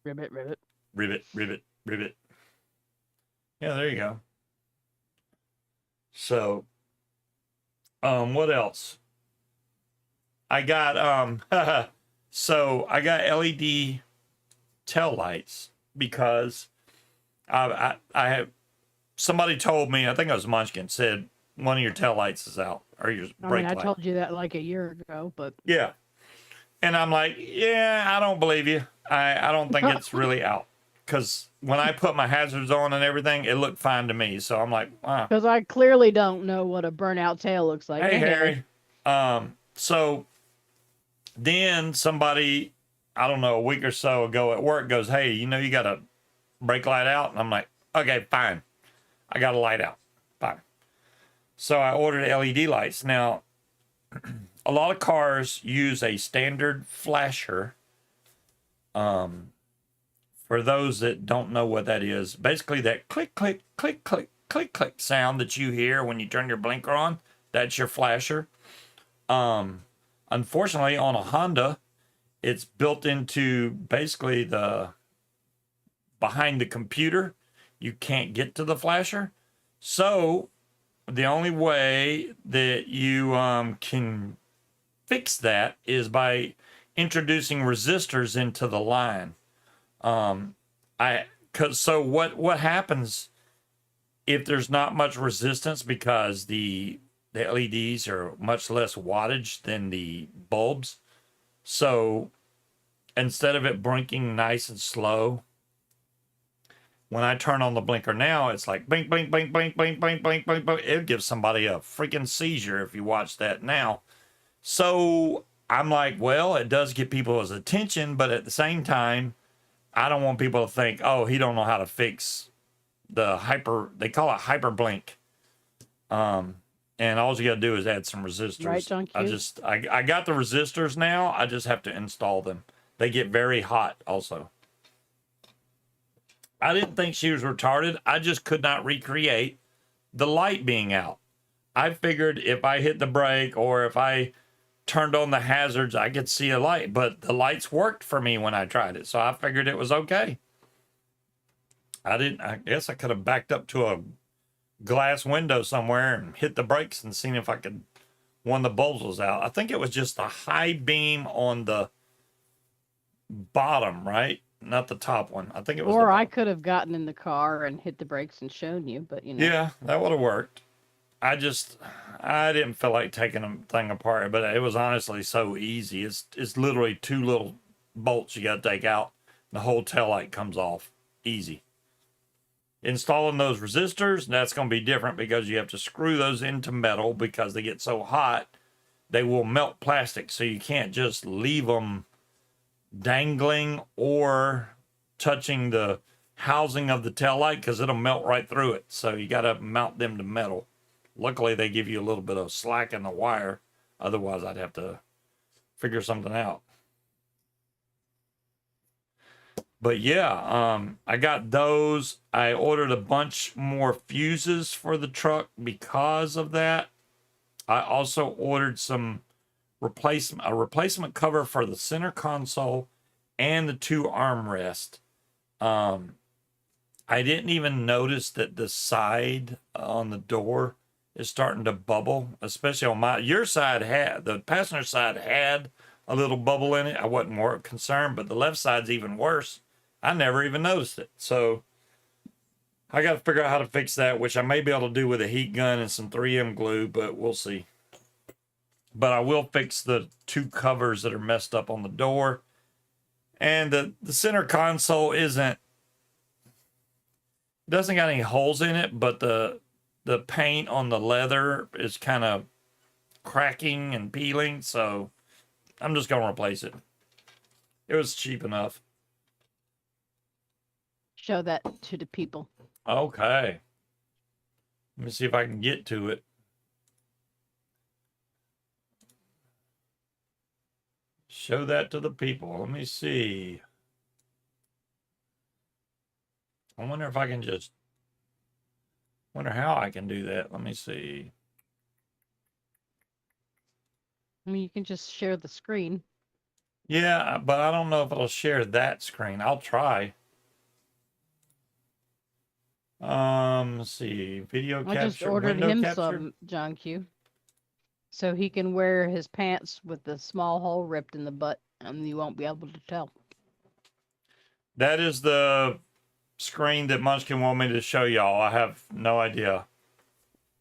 Rivet. Rivet. Yeah, there you go. So, what else? I got so I got LED tail lights because I have somebody told me, I think it was Munchkin, said one of your tail lights is out or your brake light. I told you that like a year ago, but yeah. And I'm like, yeah, I don't believe you. I don't think it's really out. Because when I put my hazards on and everything, it looked fine to me. So I'm like, wow. Because I clearly don't know what a burnout tail looks like. Hey, Harry. So then somebody, I don't know, a week or so ago at work goes, hey, you got a brake light out? And I'm like, okay, fine. I got a light out. Fine. So I ordered LED lights. Now, a lot of cars use a standard flasher. For those that don't know what that is, basically that click, click, click, click, click, click sound that you hear when you turn your blinker on, that's your flasher. Unfortunately, on a Honda, it's built into basically behind the computer. You can't get to the flasher. So the only way that you can fix that is by introducing resistors into the line. So what happens if there's not much resistance, because the LEDs are much less wattage than the bulbs. So instead of it blinking nice and slow, when I turn on the blinker now, it's like blink, blink, blink, blink, blink, blink, blink, blink, blink. It gives somebody a freaking seizure if you watch that now. So I'm like, well, it does get people's attention, but at the same time, I don't want people to think, oh, he don't know how to fix the they call it hyper blink. And all you got to do is add some resistors. Right, John Q? I got the resistors now. I just have to install them. They get very hot also. I didn't think she was retarded. I just could not recreate the light being out. I figured if I hit the brake or if I turned on the hazards, I could see a light, but the lights worked for me when I tried it. So I figured it was okay. I guess I could have backed up to a glass window somewhere and hit the brakes and seen if I could, one of the bulbs was out. I think it was just the high beam on the bottom, right? Not the top one. I think it was. Or I could have gotten in the car and hit the brakes and shown you, but Yeah, that would have worked. I didn't feel like taking the thing apart, but it was honestly so easy. It's literally 2 little bolts you got to take out. The whole taillight comes off. Easy. Installing those resistors, that's going to be different because you have to screw those into metal because they get so hot, they will melt plastic. So you can't just leave them dangling or touching the housing of the taillight because it'll melt right through it. So you got to mount them to metal. Luckily, they give you a little bit of slack in the wire. Otherwise, I'd have to figure something out. But yeah, I got those. I ordered a bunch more fuses for the truck because of that. I also ordered a replacement cover for the center console and the two armrests. I didn't even notice that the side on the door is starting to bubble, especially on your side the passenger side had a little bubble in it. I wasn't more concerned, but the left side's even worse. I never even noticed it. So I got to figure out how to fix that, which I may be able to do with a heat gun and some 3M glue, but we'll see. But I will fix the two covers that are messed up on the door. And the center console doesn't got any holes in it, but the paint on the leather is kind of cracking and peeling, so I'm just gonna replace it. It was cheap enough. Show that to the people. Okay. Let me see if I can get to it. Show that to the people. Let me see. I wonder if I can wonder how I can do that. Let me see. I mean, you can just share the screen. Yeah, but I don't know if it'll share that screen. I'll try. Let's see. Video capture. I just ordered window him capture. some, John Q. So he can wear his pants with the small hole ripped in the butt, and you won't be able to tell. That is the screen that Munchkin want me to show y'all. I have no idea.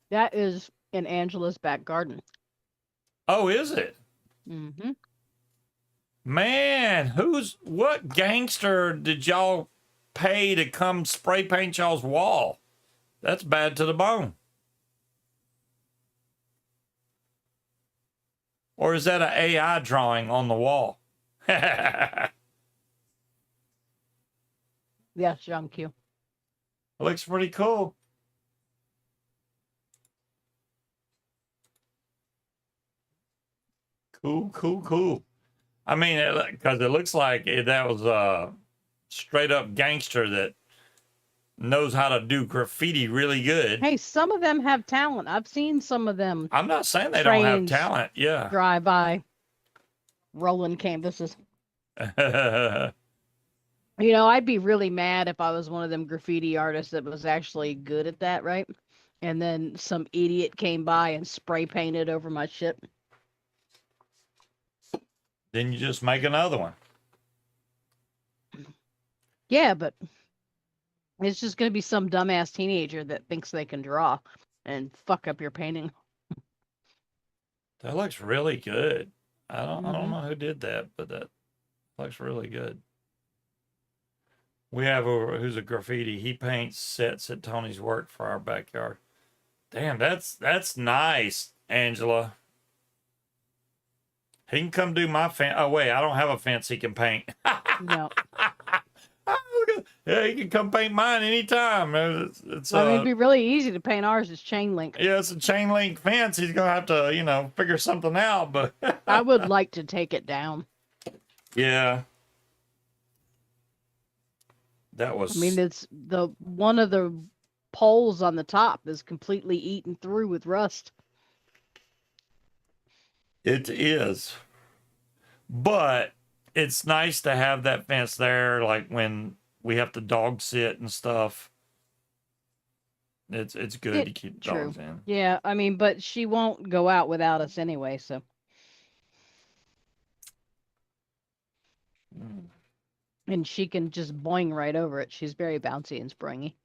That is in Angela's back garden. Oh, is it? Mm-hmm. Man, what gangster did y'all pay to come spray paint y'all's wall? That's bad to the bone. Or is that an AI drawing on the wall? Yes, John Q. It looks pretty cool. Cool. I mean, because it looks like that was a straight up gangster that knows how to do graffiti really good. Hey, some of them have talent. I've seen some of them. I'm not saying they don't have trains talent. Yeah. drive by rolling canvases. You know, I'd be really mad if I was one of them graffiti artists that was actually good at that, right? And then some idiot came by and spray painted over my shit. Then you just make another one. Yeah, but it's just going to be some dumbass teenager that thinks they can draw and fuck up your painting. That looks really good. I don't Mhm. know who did that, but that looks really good. We have who's a graffiti. He paints sets at Tony's work for our backyard. Damn, that's nice, Angela. He can come do my fence. Oh wait, I don't have a fence he can paint. No. Yeah, he can come paint mine anytime. It's I mean, it'd be really easy to paint ours as chain link. yeah, it's a chain link fence. He's gonna have to, figure something out. But I would like to take it down. yeah, that was. I mean, it's one of the poles on the top is completely eaten through with rust. It is, but it's nice to have that fence there. Like when we have to dog sit and stuff. It's good to keep dogs in. Yeah, I mean, but she won't go out without us anyway, so. Mm. And she can just boing right over it. She's very bouncy and springy.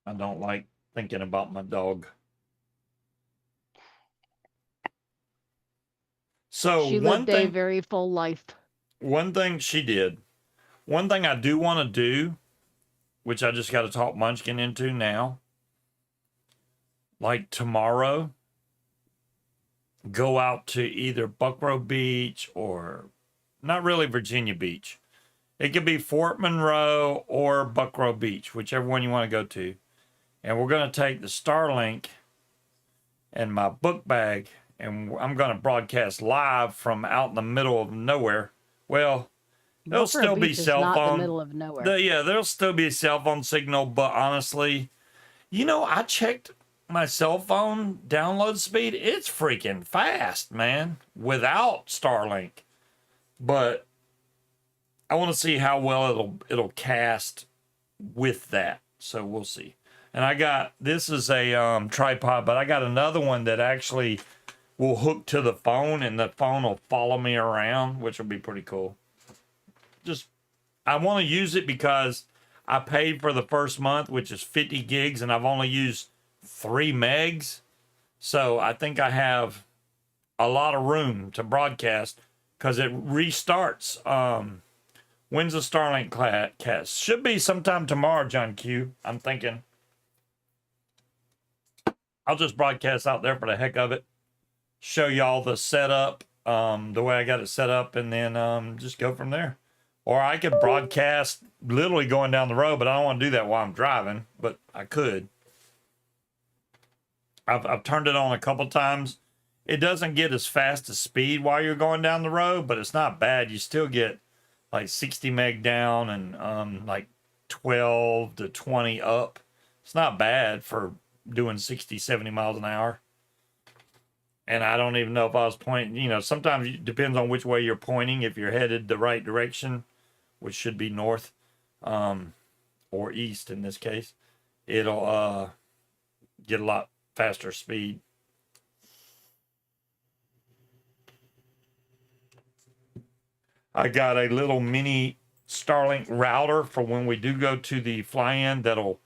I don't like thinking about my dog. So she lived a very full life. One thing she did. One thing I do want to do, which I just got to talk Munchkin into now. Like tomorrow, go out to either Buckrow Beach or not really Virginia Beach. It could be Fort Monroe or Buckrow Beach, whichever one you want to go to. And we're going to take the Starlink and my book bag, and I'm going to broadcast live from out in the middle of nowhere. Well, There'll Walker still be Beach is cell not the phone. middle of nowhere. Yeah, there'll still be a cell phone signal, but honestly, I checked my cell phone download speed. It's freaking fast, man, without Starlink. But I want to see how well it'll cast with that. So we'll see. And this is a tripod, but I got another one that actually will hook to the phone, and the phone will follow me around, which will be pretty cool. I want to use it because I paid for the first month, which is 50 gigs, and I've only used 3 megs. So I think I have a lot of room to broadcast because it restarts. When's the Starlink cast? Should be sometime tomorrow, John Q. I'm thinking. I'll just broadcast out there for the heck of it. Show y'all the setup, the way I got it set up, and then just go from there. Or I could broadcast literally going down the road, but I don't want to do that while I'm driving, but I could. I've turned it on a couple times. It doesn't get as fast as speed while you're going down the road, but it's not bad. You still get like 60 meg down and like 12 to 20 up. It's not bad for doing 60, 70 miles an hour. And I don't even know if I was pointing, sometimes it depends on which way you're pointing. If you're headed the right direction, which should be north, or east in this case, it'll get a lot faster speed. I got a little mini Starlink router for when we do go to the fly-in that'll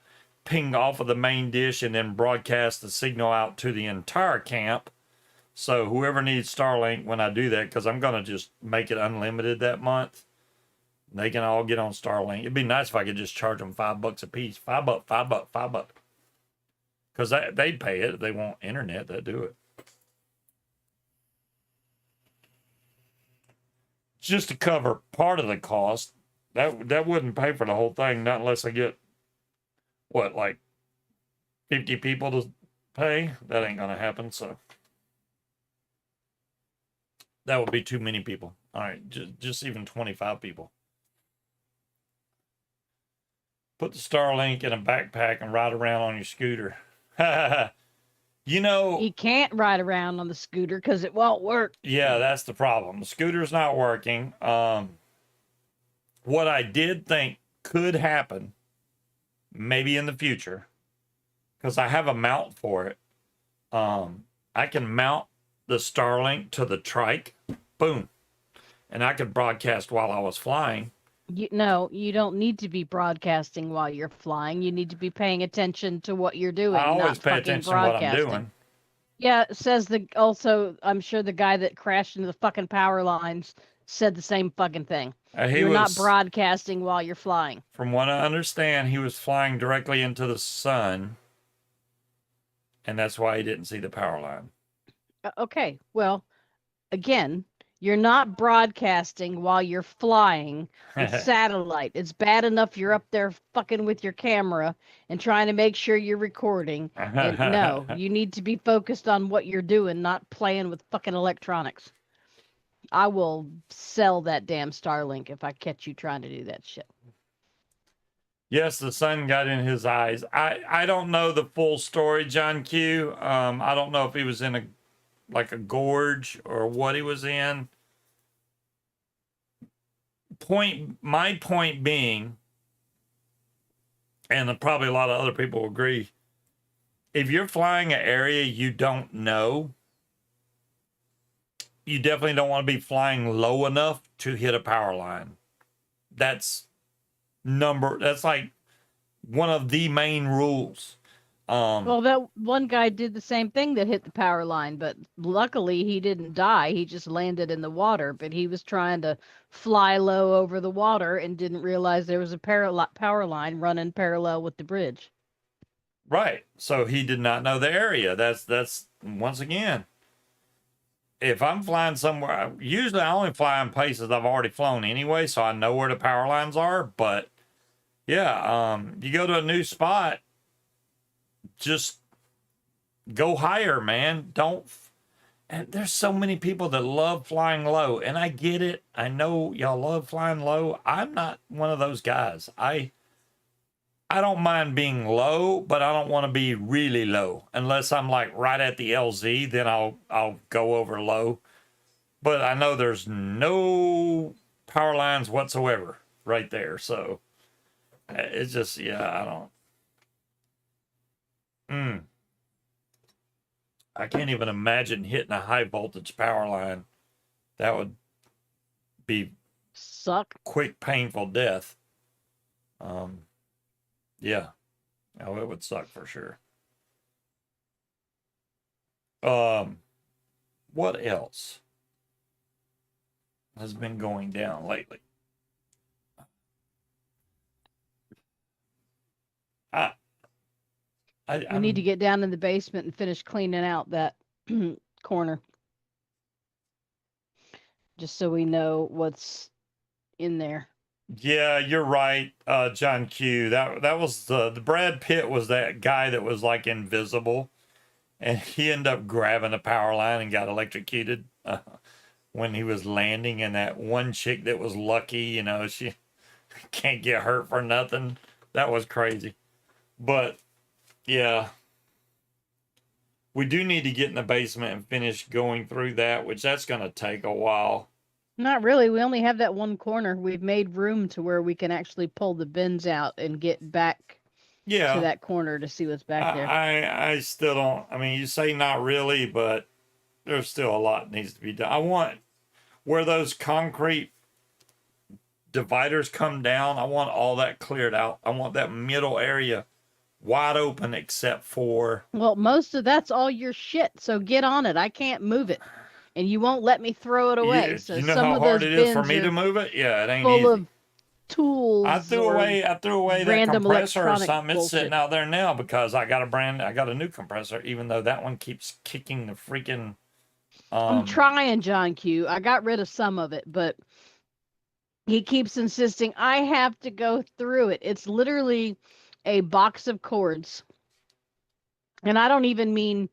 ping off of the main dish and then broadcast the signal out to the entire camp. So whoever needs Starlink when I do that, because I'm going to just make it unlimited that month, they can all get on Starlink. It'd be nice if I could just charge them $5 a piece. $5, $5, $5. Because they'd pay it if they want internet. They'd do it. Just to cover part of the cost. That wouldn't pay for the whole thing, not unless I get, like 50 people to pay? That ain't going to happen, so. That would be too many people. All right, just even 25 people. Put the Starlink in a backpack and ride around on your scooter. You can't ride around on the scooter because it won't work. Yeah, that's the problem. The scooter's not working. What I did think could happen, maybe in the future, because I have a mount for it. I can mount the Starlink to the trike, boom, and I could broadcast while I was flying. You don't need to be broadcasting while you're flying. You need to be paying attention to what you're doing. I always pay attention to what I'm doing. Yeah, it says I'm sure the guy that crashed into the fucking power lines said the same fucking thing. You're not broadcasting while you're flying. From what I understand, he was flying directly into the sun, and that's why he didn't see the power line. Okay, well, again, you're not broadcasting while you're flying with satellite. It's bad enough you're up there fucking with your camera and trying to make sure you're recording. And no, you need to be focused on what you're doing, not playing with fucking electronics. I will sell that damn Starlink if I catch you trying to do that shit. Yes, the sun got in his eyes. I don't know the full story, John Q. I don't know if he was in a gorge or what he was in. My point being, and probably a lot of other people agree, if you're flying an area you don't know, you definitely don't want to be flying low enough to hit a power line. That's like one of the main rules. Well, that one guy did the same thing that hit the power line, but luckily he didn't die. He just landed in the water, but he was trying to fly low over the water and didn't realize there was a power line running parallel with the bridge. Right. So he did not know the area. That's once again, if I'm flying somewhere, usually I only fly in places I've already flown anyway, so I know where the power lines are. But yeah, you go to a new spot, just go higher, man. And there's so many people that love flying low, and I get it. I know y'all love flying low. I'm not one of those guys. I don't mind being low, but I don't want to be really low unless I'm like right at the LZ. Then I'll go over low. But I know there's no power lines whatsoever right there. So it's just, yeah, I don't. I can't even imagine hitting a high voltage power line. That would be Suck. quick, painful death. Yeah. Oh, it would suck for sure. What else has been going down lately? I, We need to get down in the basement and finish cleaning out that corner. Just so we know what's in there. Yeah, you're right, John Q. That was the Brad Pitt was that guy that was like invisible, and he ended up grabbing a power line and got electrocuted when he was landing. And that one chick that was lucky, you know, she can't get hurt for nothing. That was crazy. But yeah, we do need to get in the basement and finish going through that, which that's going to take a while. Not really. We only have that one corner. We've made room to where we can actually pull the bins out and get back Yeah, to that corner to see what's back there. I still don't. I mean, you say not really, but there's still a lot needs to be done. I want where those concrete dividers come down. I want all that cleared out. I want that middle area wide open, except for. Well, most of that's all your shit, so get on it. I can't move it, and you won't let me throw it away. So You know some how of hard those it is for bins me to are move it. Yeah, it ain't full easy. of tools. I threw away that random compressor or electronic something. It's bullshit. sitting out there now because I got a new compressor, even though that one keeps kicking the freaking. I'm trying, John Q. I got rid of some of it, but he keeps insisting I have to go through it. It's literally a box of cords. And I don't even mean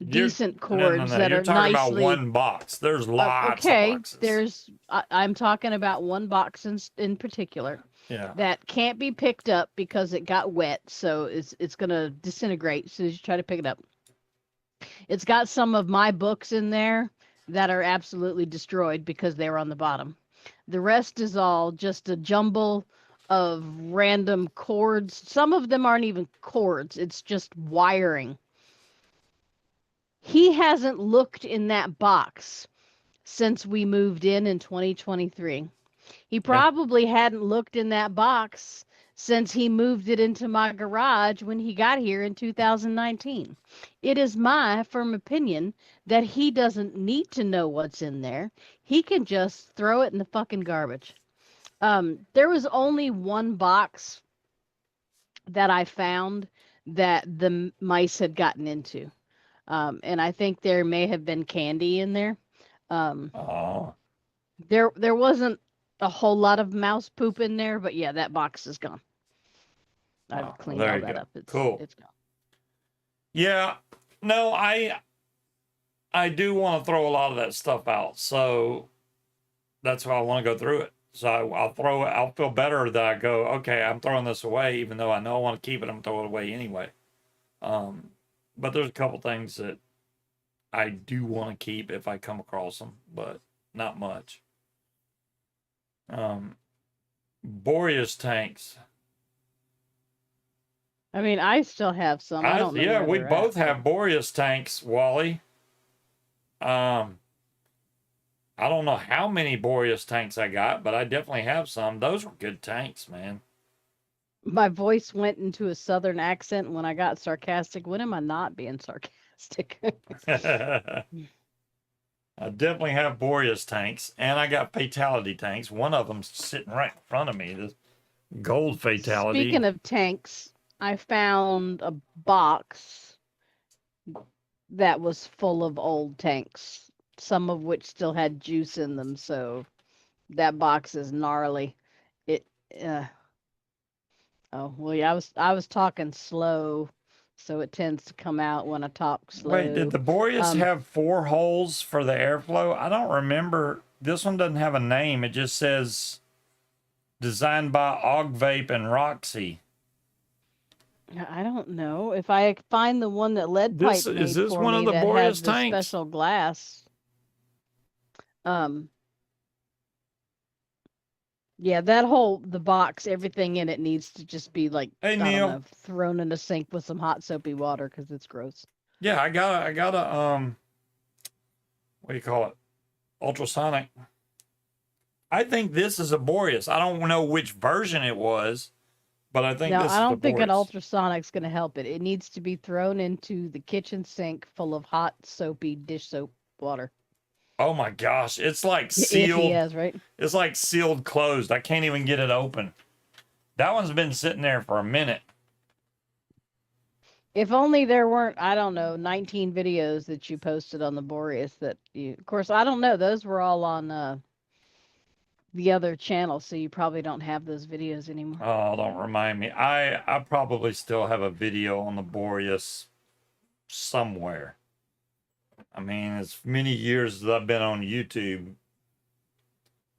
decent cords no. that You're are talking nicely about one box. There's lots of boxes. I'm talking about one box in particular. Yeah. That can't be picked up because it got wet, so it's gonna disintegrate as soon as you try to pick it up. It's got some of my books in there that are absolutely destroyed because they were on the bottom. The rest is all just a jumble of random cords. Some of them aren't even cords, it's just wiring. He hasn't looked in that box since we moved in 2023. He probably hadn't looked in that box since he moved it into my garage when he got here in 2019. It is my firm opinion that he doesn't need to know what's in there. He can just throw it in the fucking garbage. There was only one box that I found that the mice had gotten into. And I think there may have been candy in there. Oh. There wasn't a whole lot of mouse poop in there, but yeah, that box is gone. I've cleaned all that up. Cool. It's gone. Yeah. No, I do want to throw a lot of that stuff out. So that's why I want to go through it. So I'll feel better that I go, okay, I'm throwing this away, even though I know I want to keep it, I'm throwing it away anyway. But there's a couple things that I do want to keep if I come across them, but not much. Boreas tanks. I mean, I still have some. I don't know. Yeah, we both at, have Boreas tanks, Wally. I don't know how many Boreas tanks I got, but I definitely have some. Those were good tanks, man. My voice went into a southern accent when I got sarcastic. When am I not being sarcastic? I definitely have Boreas tanks, and I got fatality tanks. One of them's sitting right in front of me. The gold fatality. Speaking of tanks, I found a box that was full of old tanks, some of which still had juice in them. So that box is gnarly. It. Oh well, yeah. I was talking slow so it tends to come out when I talk Wait, did slow. the Boreas Um, have 4 holes for the airflow? I don't remember. This one doesn't have a name. It just says designed by Vape and Roxy. I don't know if I find the one that Lead This Pipe is made this for one of me the that has Boreas the tanks? special glass. Um, yeah, the box, everything in it needs to just be like, Hey I don't Neil. know, thrown in a sink with some hot soapy water because it's gross. Yeah, I got a what do you call it? Ultrasonic. I think this is a Boreas. I don't know which version it was, but I think Now, this I is the don't think an Boreas. ultrasonic's going to help it. It needs to be thrown into the kitchen sink full of hot, soapy dish soap water. Oh my gosh, it's like If he sealed. has, right? It's like sealed closed. I can't even get it open. That one's been sitting there for a minute. If only there weren't, I don't know, 19 videos that you posted on the Boreas that you, of course, I don't know. Those were all on the other channel, so you probably don't have those videos anymore. Oh, don't remind me. I probably still have a video on the Boreas somewhere. I mean, as many years as I've been on YouTube.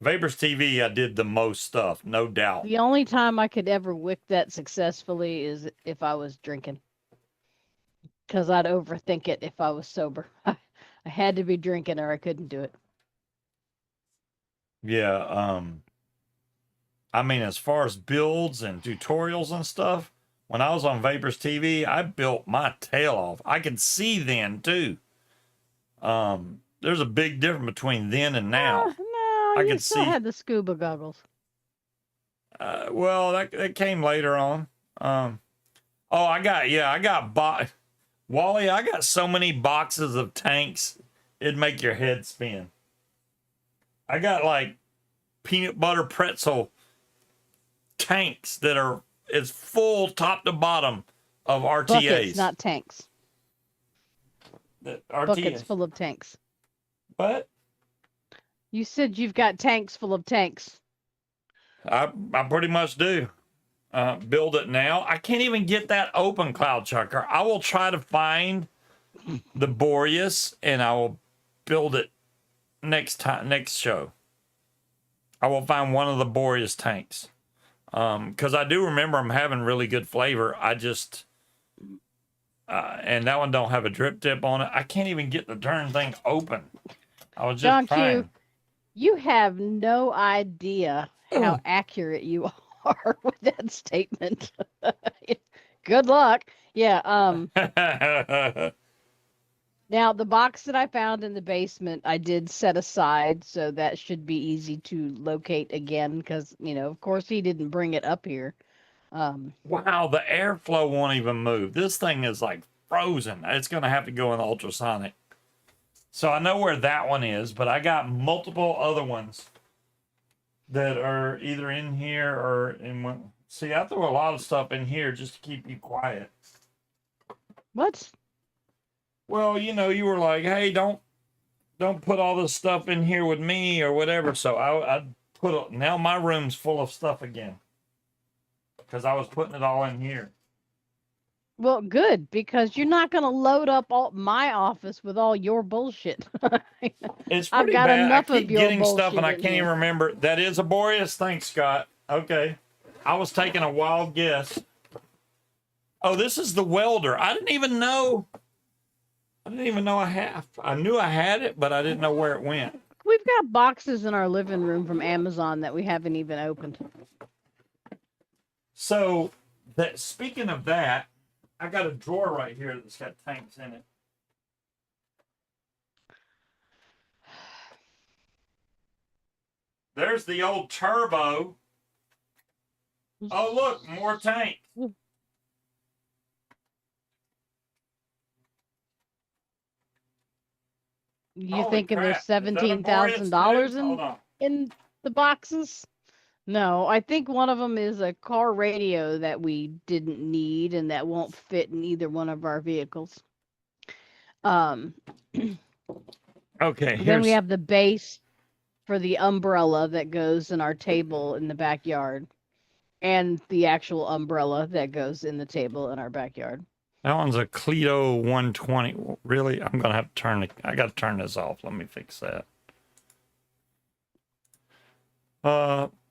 Vapors TV, I did the most stuff, no doubt. The only time I could ever wick that successfully is if I was drinking, because I'd overthink it if I was sober. I had to be drinking or I couldn't do it. Yeah, I mean, as far as builds and tutorials and stuff, when I was on Vapors TV, I built my tail off. I could see then too. There's a big difference between then and now. No, I you could still see. had the scuba goggles. Well, that came later on. Oh, I got Wally. I got so many boxes of tanks, it'd make your head spin. I got like peanut butter pretzel tanks that are it's full top to bottom of RTAs. Buckets, not tanks. RTAs. Buckets full of tanks. What? You said you've got tanks full of tanks. I pretty much do. Build it now. I can't even get that open, Cloud Chucker. I will try to find the Boreas and I will build it next show. I will find one of the Boreas tanks. Because I do remember them having really good flavor. I just and that one don't have a drip tip on it. I can't even get the darn thing open. I was just John trying. Q, you have no idea how accurate you are with that statement. Good luck. Yeah. Now the box that I found in the basement, I did set aside, so that should be easy to locate again. Because of course, he didn't bring it up here. Wow, the airflow won't even move. This thing is like frozen. It's gonna have to go in the ultrasonic. So I know where that one is, but I got multiple other ones that are either in here or in one. See, I threw a lot of stuff in here just to keep you quiet. What? Well, you were like, "Hey, don't put all this stuff in here with me or whatever." So I put now my room's full of stuff again because I was putting it all in here. Well, good, because you're not going to load up all my office with all your bullshit. It's I've pretty got bad. I enough of keep your getting stuff bullshit and I in can't even here. remember. That is a Boreas. Thanks, Scott. Okay. I was taking a wild guess. Oh, this is the welder. I didn't even know I knew I had it, but I didn't know where it went. We've got boxes in our living room from Amazon that we haven't even opened. So, speaking of that, I got a drawer right here that's got tanks in it. There's the old turbo. Oh, look, more tanks. You Holy thinking there's crap. Is that a Boreas $17,000 too? Hold on. in the boxes? No, I think one of them is a car radio that we didn't need and that won't fit in either one of our vehicles. Okay, Then we have the base for the umbrella that goes in our table in the backyard, and the actual umbrella that goes in the table in our backyard. That one's a Cleto 120. Really? I'm gonna have to turn it. I gotta turn this off. Let me fix that.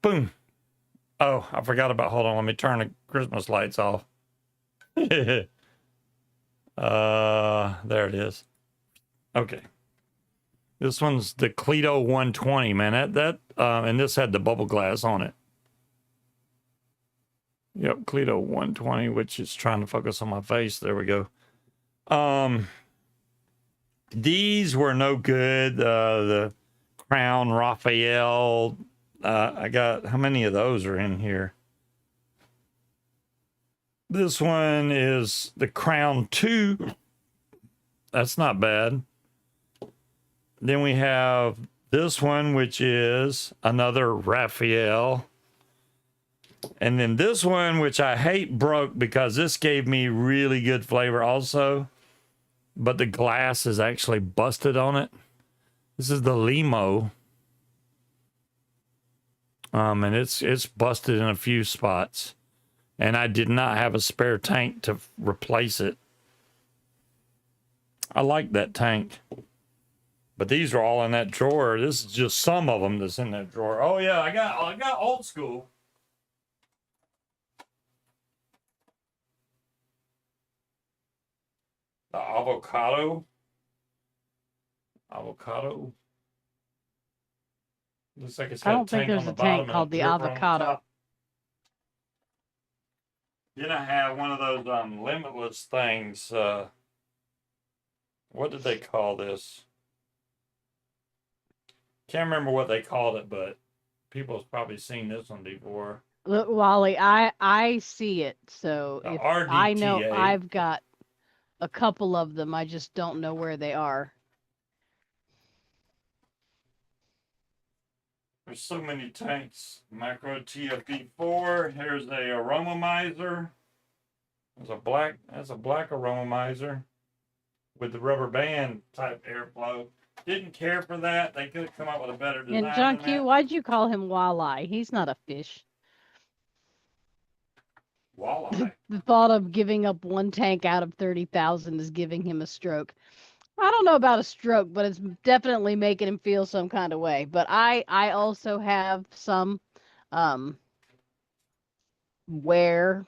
Boom. Oh, I forgot about. Hold on. Let me turn the Christmas lights off. There it is. Okay. This one's the Cleto 120, man. And this had the bubble glass on it. Yep, Cleto 120, which is trying to focus on my face. There we go. These were no good. The Crown Raphael. I got, how many of those are in here? This one is the Crown 2. That's not bad. Then we have this one, which is another Raphael. And then this one, which I hate broke because this gave me really good flavor also. But the glass is actually busted on it. This is the Limo. And it's busted in a few spots. And I did not have a spare tank to replace it. I like that tank. But these are all in that drawer. This is just some of them that's in that drawer. Oh yeah, I got old school. The avocado. Looks like it's got I don't think a tank on there's the a bottom tank and called the dripper on the avocado. top. Then I have one of those limitless things. What did they call this? Can't remember what they called it, but people have probably seen this one before. Look, Wally, I see it. So The if I know RDTA. I've got a couple of them, I just don't know where they are. There's so many tanks. Macro TFB4. Here's a aromomizer. That's a black aromomizer with the rubber band type airflow. Didn't care for that. They could have come up with a better design. And John than Q, that. why'd you call him Walleye? He's not a fish. Walleye. The thought of giving up one tank out of 30,000 is giving him a stroke. I don't know about a stroke, but it's definitely making him feel some kind of way. But I also have some where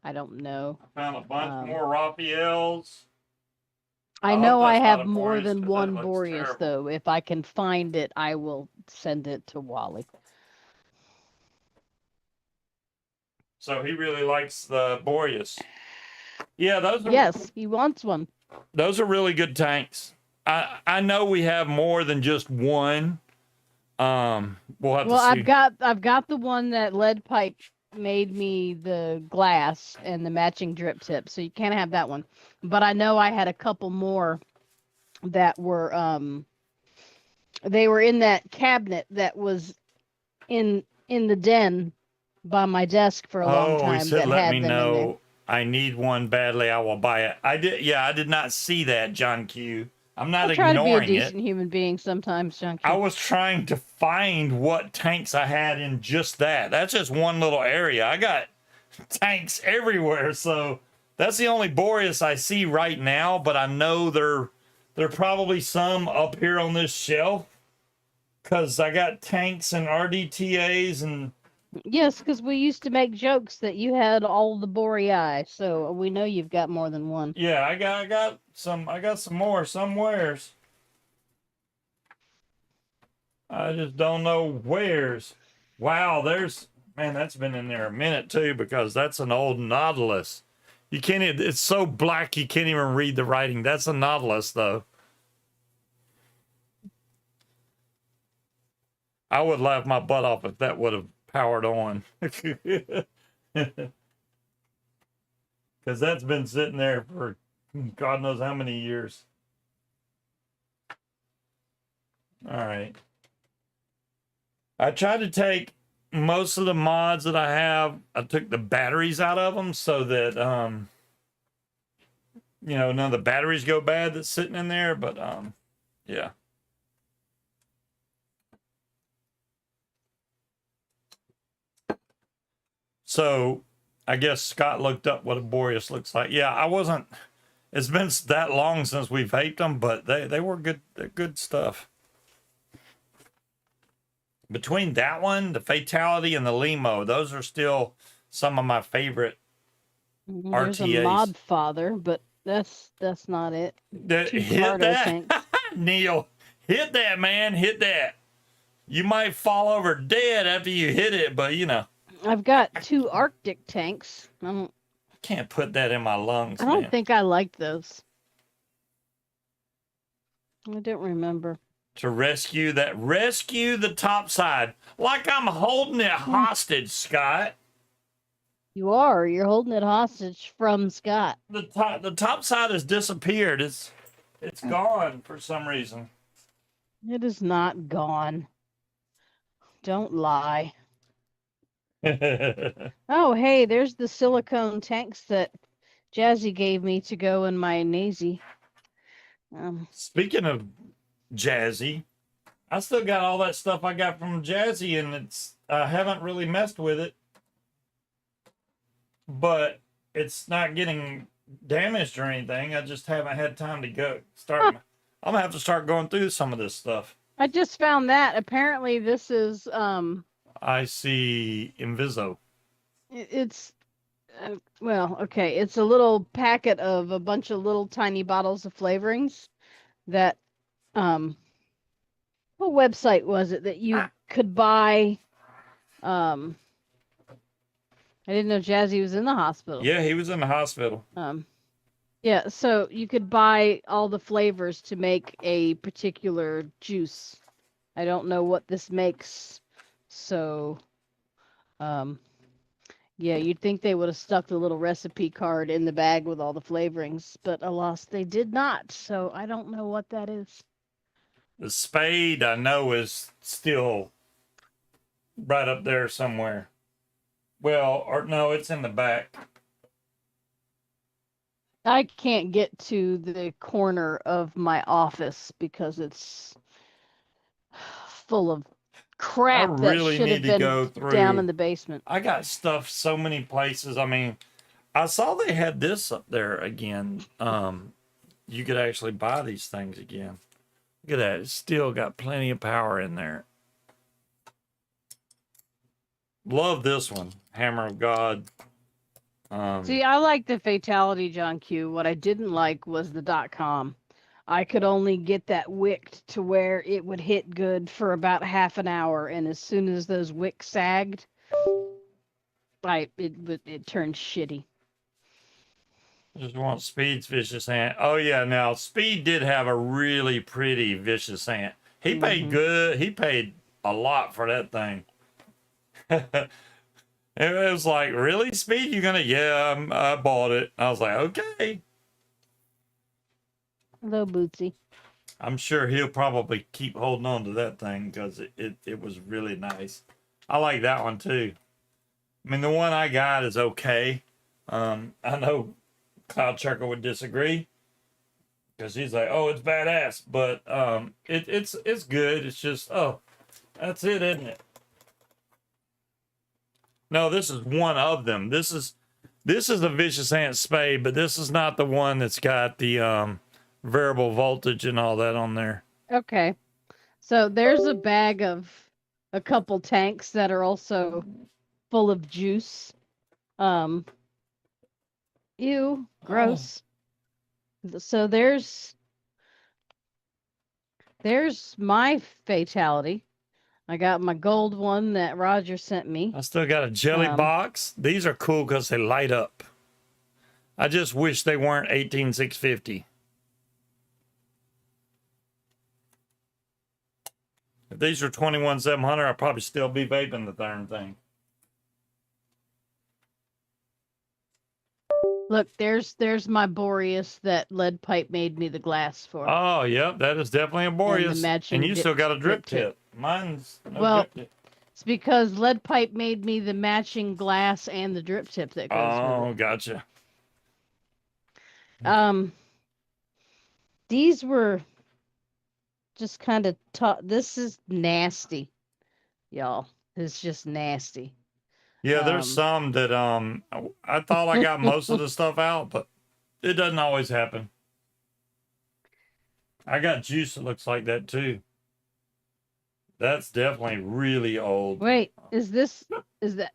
I don't know. I found a bunch more Raphaels. I hope know I that's not have a more Boreas, than 'cause that one looks Boreas terrible. though. If I can find it, I will send it to Wally. So he really likes the Boreas. Yeah, those are, Yes, he wants one. those are really good tanks. I know we have more than just one. We'll have to see. I've got the one that lead pipe made me the glass and the matching drip tip, so you can't have that one. But I know I had a couple more that were they were in that cabinet that was in the den by my desk for a long Oh, he time said, that let had me them in there. know. I need one badly. I will buy it. I did not see that, John Q. I'm not I try to be a ignoring decent it. human being sometimes, John Q. I was trying to find what tanks I had in just that. That's just one little area. I got tanks everywhere, so that's the only Boreas I see right now, but I know there are probably some up here on this shelf because I got tanks and RDTAs and Yes, because we used to make jokes that you had all the Boreae, so we know you've got more than one. yeah, I got some more somewheres. I just don't know where's. Wow, man, that's been in there a minute too because that's an old Nautilus. You can't. It's so black you can't even read the writing. That's a Nautilus though. I would laugh my butt off if that would have powered on. Because that's been sitting there for God knows how many years. All right. I tried to take most of the mods that I have. I took the batteries out of them so that, none of the batteries go bad that's sitting in there. But, yeah. So I guess Scott looked up what a Boreas looks like. Yeah, I wasn't. It's been that long since we've vaped them, but they were good. They're good stuff. Between that one, the Fatality, and the Limo, those are still some of my favorite There's a RTAs. Mod Father, but that's not it. Hit Cardo that, tanks. Neil. Hit that, man. Hit that. You might fall over dead after you hit it, but you know. I've got 2 Arctic tanks. I can't put that in my lungs, I don't man. think I like those. I don't remember. To rescue the top side. Like I'm holding it hostage, Scott. You are. You're holding it hostage from Scott. The top side has disappeared. It's gone for some reason. It is not gone. Don't lie. Oh, hey, there's the silicone tanks that Jazzy gave me to go in my Nazy. Speaking of Jazzy, I still got all that stuff I got from Jazzy, and I haven't really messed with it, but it's not getting damaged or anything. I just haven't had time to go start. I'm gonna have to start going through some of this stuff. I just found that apparently this is I see Inviso. It's well, okay. It's a little packet of a bunch of little tiny bottles of flavorings that what website was it that you could buy? I didn't know Jazzy was in the hospital. Yeah, he was in the hospital. Yeah, so you could buy all the flavors to make a particular juice. I don't know what this makes. So yeah, you'd think they would have stuck the little recipe card in the bag with all the flavorings, but alas, they did not. So I don't know what that is. The Spade, I know, is still right up there somewhere. Well, or no, it's in the back. I can't get to the corner of my office because it's full of crap that really should have need to been go through. down in the basement. I got stuff so many places. I mean, I saw they had this up there again. You could actually buy these things again. Look at that. It's still got plenty of power in there. Love this one. Hammer of God. See, I like the Fatality John Q. What I didn't like was the .com. I could only get that wicked to where it would hit good for about half an hour, and as soon as those wicks sagged, it turned shitty. Just want Speed's Vicious Ant. Oh yeah, now Speed did have a really pretty Vicious Ant. He paid good. He paid a lot for that thing. It was like, really, Speed? You gonna? Yeah, I bought it. I was like, okay. Hello, Bootsy. I'm sure he'll probably keep holding on to that thing because it was really nice. I like that one too. I mean, the one I got is okay. I know Cloud Chucker would disagree because he's like, oh, it's badass, but it's good. It's just, oh, that's it, isn't it? No, this is one of them. This is a Vicious Ant Spade, but this is not the one that's got the variable voltage and all that on there. Okay. So there's a bag of a couple tanks that are also full of juice. Ew, gross. Oh. So there's my Fatality. I got my gold one that Roger sent me. I still got a jelly box. These are cool because they light up. I just wish they weren't 18650. If these were 21700, I'd probably still be vaping the darn thing. Look, there's my Boreas that lead pipe made me the glass for. Oh, yep, that is definitely a Boreas. And you still got a drip tip. Mine's no drip tip. It's because lead pipe made me the matching glass and the drip tip that goes with it. Gotcha. These were just kind of this is nasty, y'all. It's just nasty. Yeah, there's some that I thought I got most of the stuff out, but it doesn't always happen. I got juice that looks like that too. That's definitely really old. Wait, is that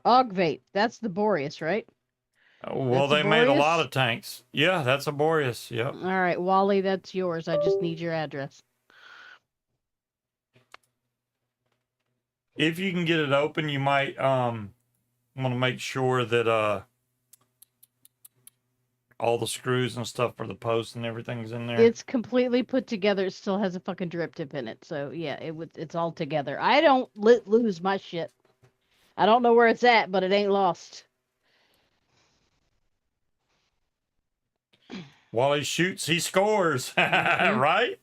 Og vape? That's the Boreas, right? Well, That's a they made a lot Boreas? of tanks. Yeah, that's a Boreas. Yep. All right, Wally, that's yours. I just need your address. If you can get it open, you might want to make sure that all the screws and stuff for the posts and everything's in there. It's completely put together. It still has a fucking drip tip in it. So yeah, it's all together. I don't lose my shit. I don't know where it's at, but it ain't lost. While he shoots, he scores. Mhm. Right?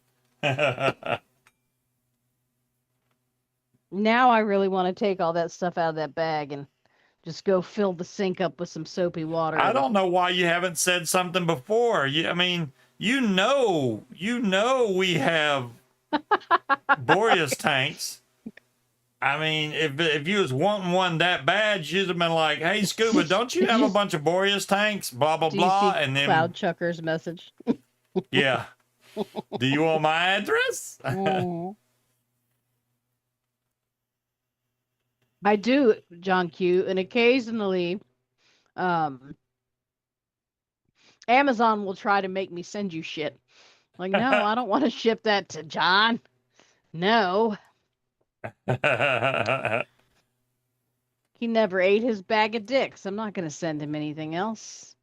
Now I really want to take all that stuff out of that bag and just go fill the sink up with some soapy water. I and- don't know why you haven't said something before. I mean, you know we have Boreas tanks. I mean, if you was wanting one that bad, you'd have been like, "Hey, Scuba, don't you have a bunch of Boreas tanks?" Blah blah Do you blah, see and then Cloud Chucker's message? yeah. Do you want my address? Mhm. I do, John Q, and occasionally, Amazon will try to make me send you shit. Like, no, I don't want to ship that to John. No, he never ate his bag of dicks. I'm not going to send him anything else.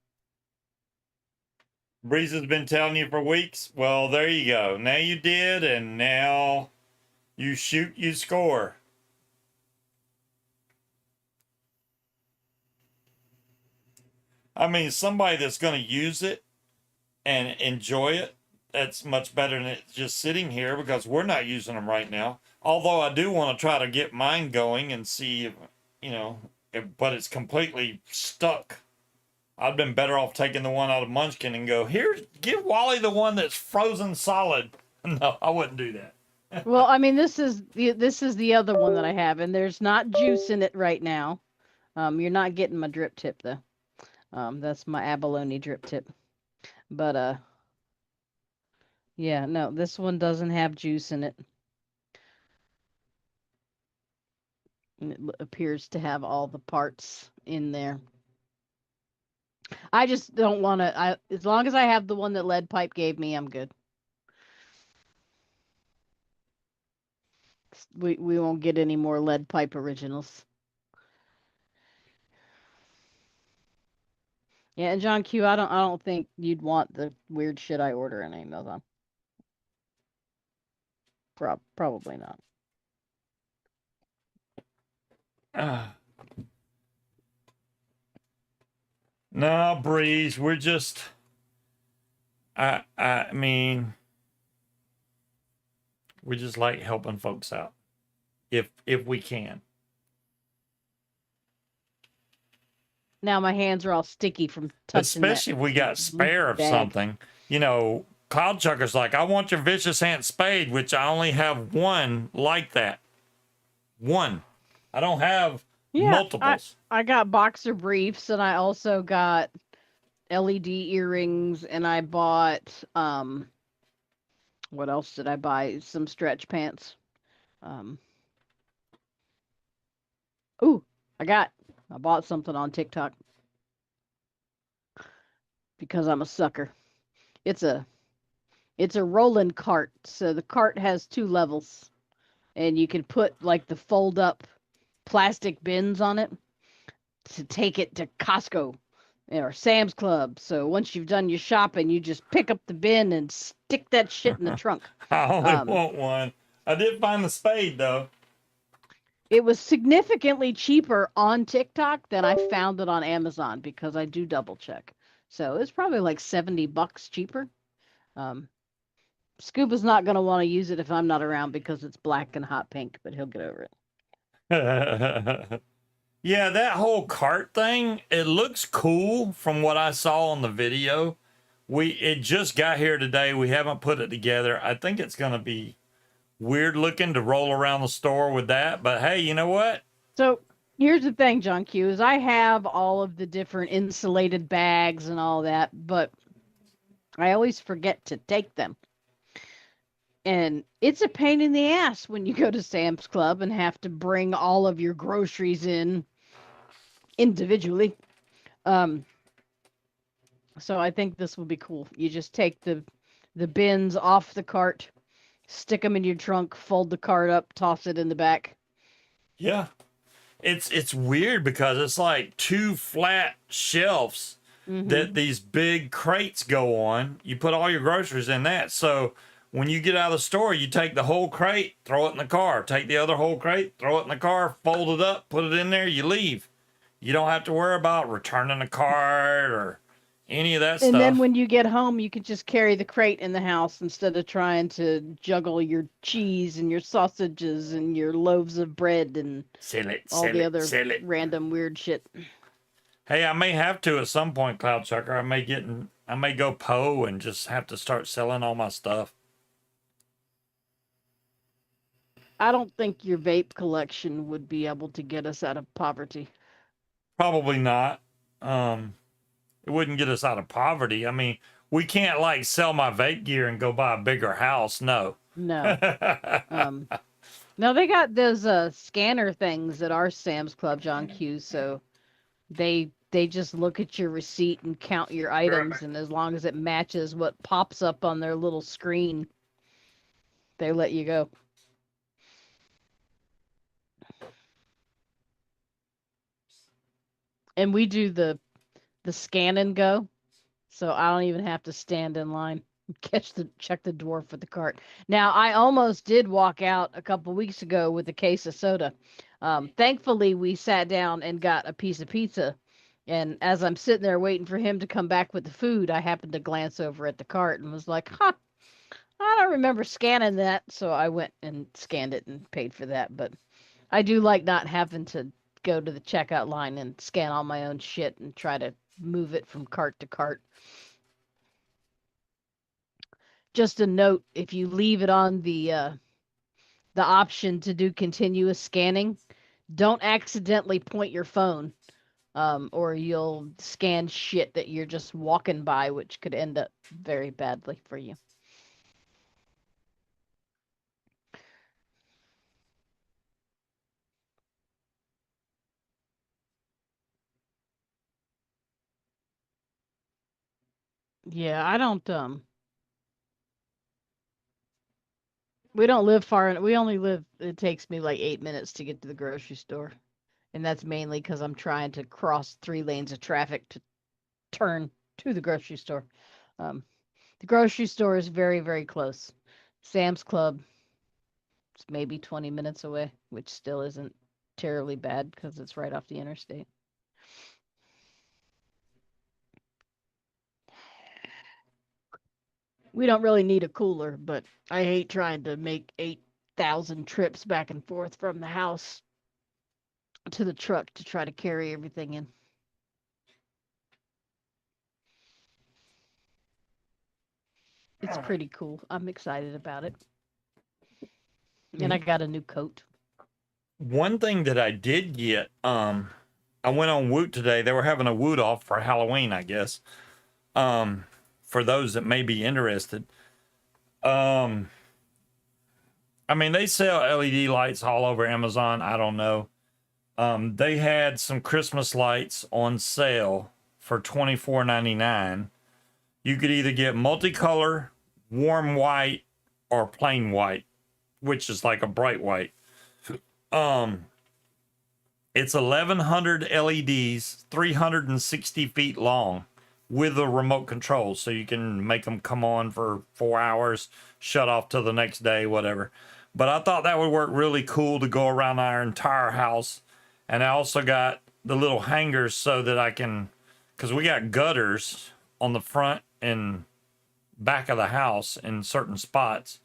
Breeze has been telling you for weeks. Well, there you go. Now you did, and now you shoot, you score. I mean, somebody that's going to use it and enjoy it, that's much better than it just sitting here because we're not using them right now. Although I do want to try to get mine going and see if, but it's completely stuck. I've been better off taking the one out of Munchkin and go, here, give Wally the one that's frozen solid. No, I wouldn't do that. Well, I mean, this is the other one that I have, and there's not juice in it right now. You're not getting my drip tip though. That's my abalone drip tip. But yeah, no, this one doesn't have juice in it. And it appears to have all the parts in there. I just don't want to. As long as I have the one that Lead Pipe gave me, I'm good. We won't get any more Lead Pipe originals. Yeah, and John Q, I don't think you'd want the weird shit I order in Amazon. Probably not. No, Breeze, we're just I mean we just like helping folks out. If we can. Now my hands are all sticky from touching Especially if we got spare of bag. something. Cloud Chucker's like, I want your Vicious Ant Spade, which I only have one like that. One. I don't have multiples. I got boxer briefs, and I also got LED earrings, and I bought what else did I buy? Some stretch pants. Ooh, I bought something on TikTok because I'm a sucker. It's a rolling cart. So the cart has 2 levels, and you can put like the fold up plastic bins on it to take it to Costco or Sam's Club. So once you've done your shopping, you just pick up the bin and stick that shit in the trunk. I only want one. I did find the spade though. It was significantly cheaper on TikTok than I found it on Amazon because I do double check. So it's probably like $70 cheaper. Scuba's not going to want to use it if I'm not around because it's black and hot pink, but he'll get over it. Yeah, that whole cart thing, it looks cool from what I saw on the video. It just got here today. We haven't put it together. I think it's going to be weird looking to roll around the store with that. But hey, you know what? So here's the thing, John Q, is I have all of the different insulated bags and all that, but I always forget to take them. And it's a pain in the ass when you go to Sam's Club and have to bring all of your groceries in individually. Um, so I think this will be cool. You just take the bins off the cart, stick them in your trunk, fold the cart up, toss it in the back. Yeah. It's weird because it's like two flat shelves that these big crates go on. You put all your groceries in that. So when you get out of the store, you take the whole crate, throw it in the car. Take the other whole crate, throw it in the car, fold it up, put it in there, you leave. You don't have to worry about returning the cart or any of that And then stuff. when you get home, you can just carry the crate in the house instead of trying to juggle your cheese and your sausages and your loaves of bread and Sell it, all sell the it, other sell it. random weird shit. Hey, I may have to at some point, Cloud Chucker. I may go Poe and just have to start selling all my stuff. I don't think your vape collection would be able to get us out of poverty. Probably not. It wouldn't get us out of poverty. I mean, we can't like sell my vape gear and go buy a bigger house. No. No. No, they got those scanner things at our Sam's Club, John Q. So they just look at your receipt and count your items, and as long as it matches what pops up on their little screen, they let you go. And we do the scan and go, so I don't even have to stand in line. Check the dwarf for the cart. Now I almost did walk out a couple weeks ago with a case of soda. Thankfully, we sat down and got a piece of pizza. And as I'm sitting there waiting for him to come back with the food, I happened to glance over at the cart and was like, "Huh, I don't remember scanning that." So I went and scanned it and paid for that. But I do like not having to go to the checkout line and scan all my own shit and try to move it from cart to cart. Just a note, if you leave it on the option to do continuous scanning, don't accidentally point your phone, or you'll scan shit that you're just walking by, which could end up very badly for you. Yeah, I don't we don't live far. We only live, it takes me like 8 minutes to get to the grocery store. And that's mainly because I'm trying to cross 3 lanes of traffic to turn to the grocery store. Um, the grocery store is very, very close. Sam's Club is maybe 20 minutes away, which still isn't terribly bad because it's right off the interstate. We don't really need a cooler, but I hate trying to make 8,000 trips back and forth from the house to the truck to try to carry everything in. It's pretty cool. I'm excited about it. And I got a new coat. One thing that I did get, I went on Woot today. They were having a Woot off for Halloween, I guess. For those that may be interested. I mean, they sell LED lights all over Amazon. I don't know. They had some Christmas lights on sale for $24.99. You could either get multicolor, warm white, or plain white, which is like a bright white. It's 1,100 LEDs, 360 feet long, with a remote control, so you can make them come on for 4 hours, shut off till the next day, whatever. But I thought that would work really cool to go around our entire house. And I also got the little hangers so that I can, because we got gutters on the front and back of the house in certain spots.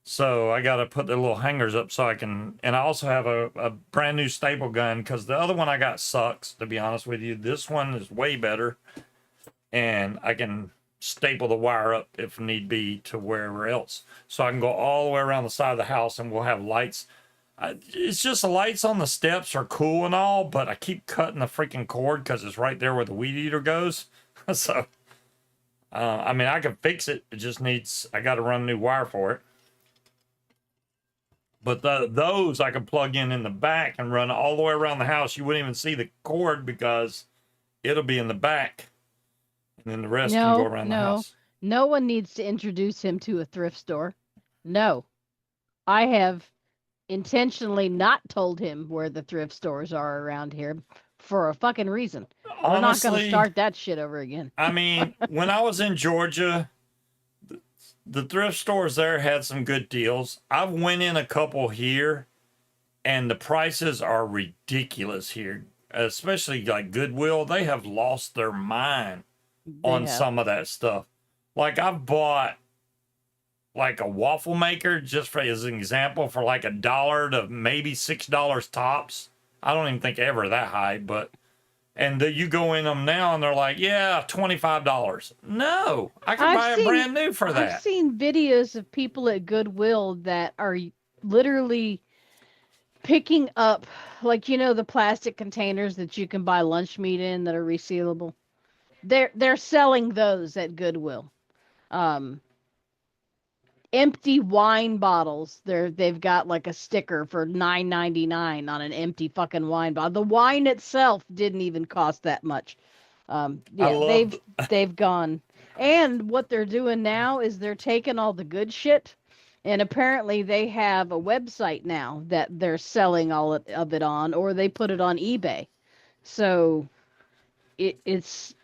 So I got to put the little hangers up so I can, and I also have a brand new staple gun because the other one I got sucks, to be honest with you. This one is way better, and I can staple the wire up if need be to wherever else. So I can go all the way around the side of the house and we'll have lights. It's just the lights on the steps are cool and all, but I keep cutting the freaking cord because it's right there where the weed eater goes. So, I mean, I can fix it. It just needs, I got to run a new wire for it. But those I can plug in the back and run all the way around the house. You wouldn't even see the cord because it'll be in the back. And then the rest can go around the house. No one needs to introduce him to a thrift store. No. I have intentionally not told him where the thrift stores are around here for a fucking reason. We're not going to start that shit over again. I mean, when I was in Georgia, the thrift stores there had some good deals. I've went in a couple here, and the prices are ridiculous here, especially like Goodwill. They have lost their mind on some of that stuff. Like I've bought like a waffle maker just for as an example for like $1 to maybe $6 tops. I don't even think ever that high, but you go in them now and they're like, yeah, $25. No, I can buy it brand new for that. I've seen videos of people at Goodwill that are literally picking up, like, you know, the plastic containers that you can buy lunch meat in that are resealable. They're selling those at Goodwill. Empty wine bottles. They've got like a sticker for $9.99 on an empty fucking wine bottle. The wine itself didn't even cost that much. They've gone. And what they're doing now is they're taking all the good shit, and apparently they have a website now that they're selling all of it on, or they put it on eBay. So it's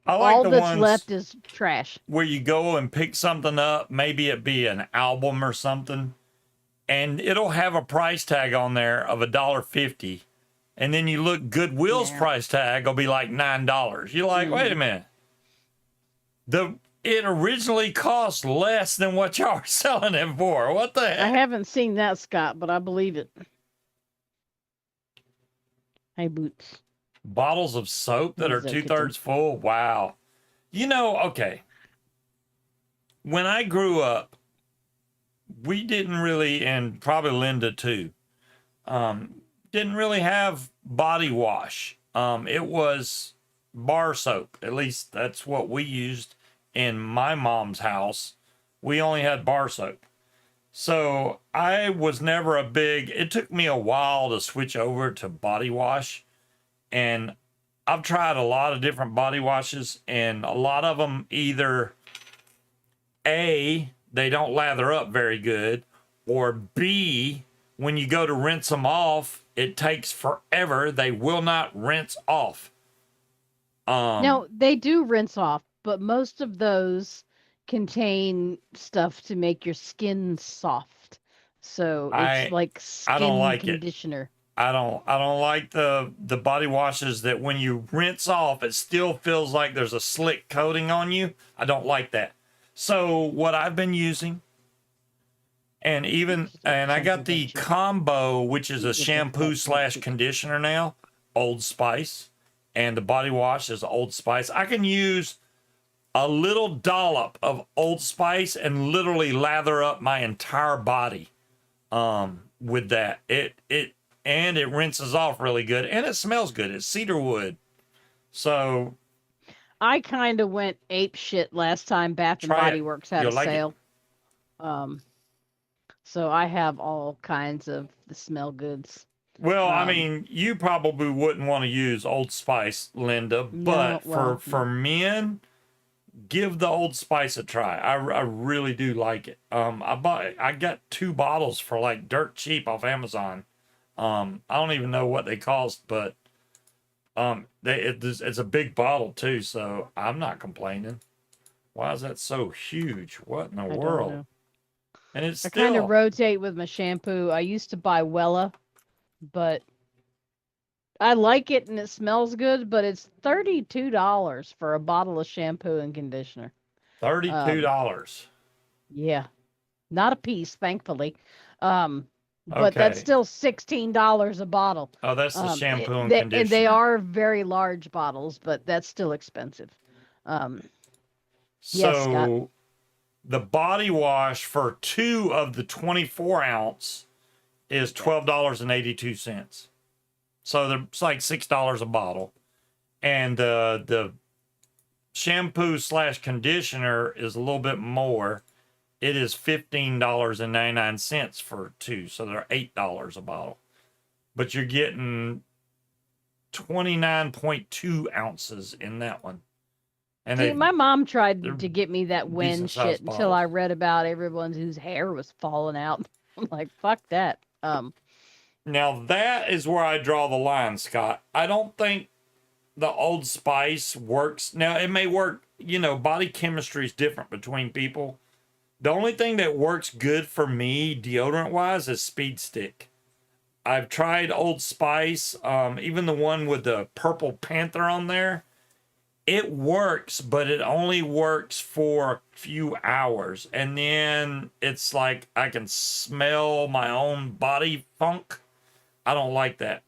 all that's left is trash. Where you go and pick something up, maybe it be an album or something, and it'll have a price tag on there of $1.50, and then you look, Goodwill's price tag will be like $9. You're like, wait a minute, it originally cost less than what y'all are selling it for. What the heck? I haven't seen that, Scott, but I believe it. Hey, Boots. Bottles of soap that are 2/3 full. Wow. You know, okay. When I grew up, we didn't really, and probably Linda too, didn't really have body wash. It was bar soap. At least that's what we used in my mom's house. We only had bar soap. So I was never it took me a while to switch over to body wash. And I've tried a lot of different body washes, and a lot of them either A, they don't lather up very good, or B, when you go to rinse them off, it takes forever. They will not rinse off. No, they do rinse off, but most of those contain stuff to make your skin soft. So it's like skin conditioner. I don't like the body washes that when you rinse off, it still feels like there's a slick coating on you. I don't like that. So what I've been using, and I got the combo, which is a shampoo / conditioner now, Old Spice, and the body wash is Old Spice. I can use a little dollop of Old Spice and literally lather up my entire body with that. And it rinses off really good, and it smells good. It's cedar wood. So I kind of went ape shit last time Bath and Body Works had a sale. So I have all kinds of the smell goods. Well, I mean, you probably wouldn't want to use Old Spice, Linda, but for men, give the Old Spice a try. I really do like it. I got 2 bottles for like dirt cheap off Amazon. I don't even know what they cost, but it's a big bottle too, so I'm not complaining. Why is that so huge? What in the world? And it's I kind of rotate with my shampoo. I used to buy Wella, but I like it and it smells good, but it's $32 for a bottle of shampoo and conditioner. $32. Yeah. Not a piece, thankfully. But that's still $16 a bottle. Oh, that's the shampoo and conditioner. And they are very large bottles, but that's still expensive. Yes, Scott. So the body wash for 2 of the 24 ounce is $12.82. So it's like $6 a bottle. And the shampoo / conditioner is a little bit more. It is $15.99 for 2. So they're $8 a bottle. But you're getting 29.2 ounces in that one. And See, my mom they're tried to get me that Win decent sized shit until I bottles. read about everyone whose hair was falling out. I'm like, fuck that. Now that is where I draw the line, Scott. I don't think the Old Spice works. Now it may work, body chemistry is different between people. The only thing that works good for me deodorant wise is Speed Stick. I've tried Old Spice, even the one with the purple panther on there. It works, but it only works for a few hours. And then it's like I can smell my own body funk. I don't like that.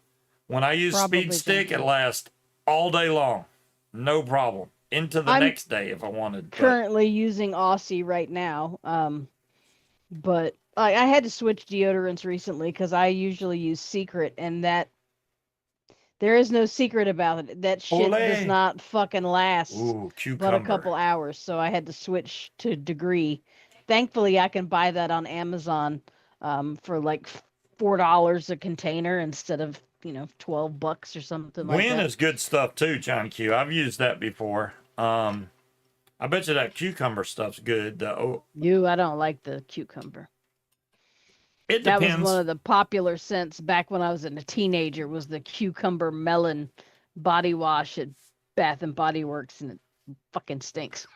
When I use Speed Probably Stick, it junkie. lasts all day long. No problem. Into the I'm next day if I wanted. But currently using Aussie right now. But I had to switch deodorants recently because I usually use Secret, and that there is no secret about it. That shit does Olay. not fucking last Ooh, but a cucumber. couple hours, so I had to switch to Degree. Thankfully, I can buy that on Amazon for like $4 a container instead of, $12 or something like Win that. is good stuff too, John Q. I've used that before. I bet you that cucumber stuff's good. I don't like the cucumber. It That was one depends. of the popular scents back when I was a teenager, was the cucumber melon body wash at Bath and Body Works, and it fucking stinks.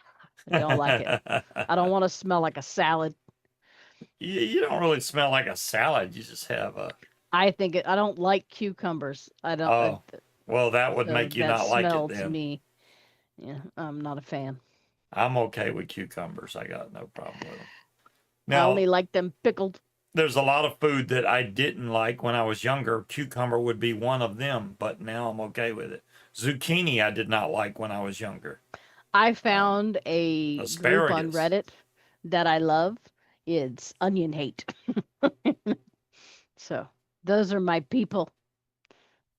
I don't like it. I don't want to smell like a salad. You don't really smell like a salad. You just have a. I don't like cucumbers. I don't. Oh, well, that would So make you that not like it smell to then. me, yeah, I'm not a fan. I'm okay with cucumbers. I got no problem with them. I Now, only like them pickled. there's a lot of food that I didn't like when I was younger. Cucumber would be one of them, but now I'm okay with it. Zucchini, I did not like when I was younger. I Um, found a group on Asparagus, Reddit that I love. It's onion hate. So those are my people.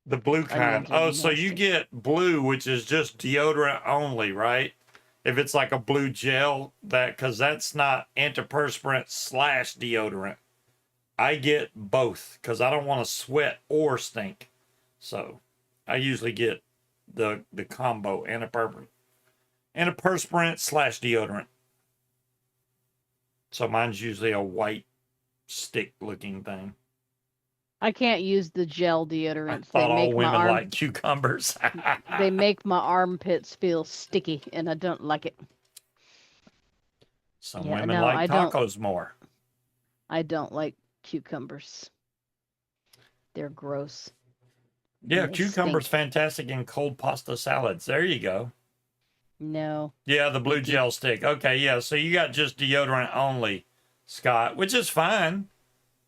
the blue kind. Onions are Oh, so you nasty. get blue, which is just deodorant only, right? If it's like a blue gel, because that's not antiperspirant / deodorant. I get both because I don't want to sweat or stink. So I usually get the combo antiperspirant / deodorant. So mine's usually a white stick looking thing. I can't use the gel I deodorants. thought all women like cucumbers. They make my armpits feel sticky, and I don't like it. Some Yeah, women no, like tacos more. I don't like cucumbers. They're gross Yeah, and they cucumber's stink. fantastic in cold pasta salads. There you go. No, Yeah, the blue icky. gel stick. Okay, yeah. So you got just deodorant only, Scott, which is fine.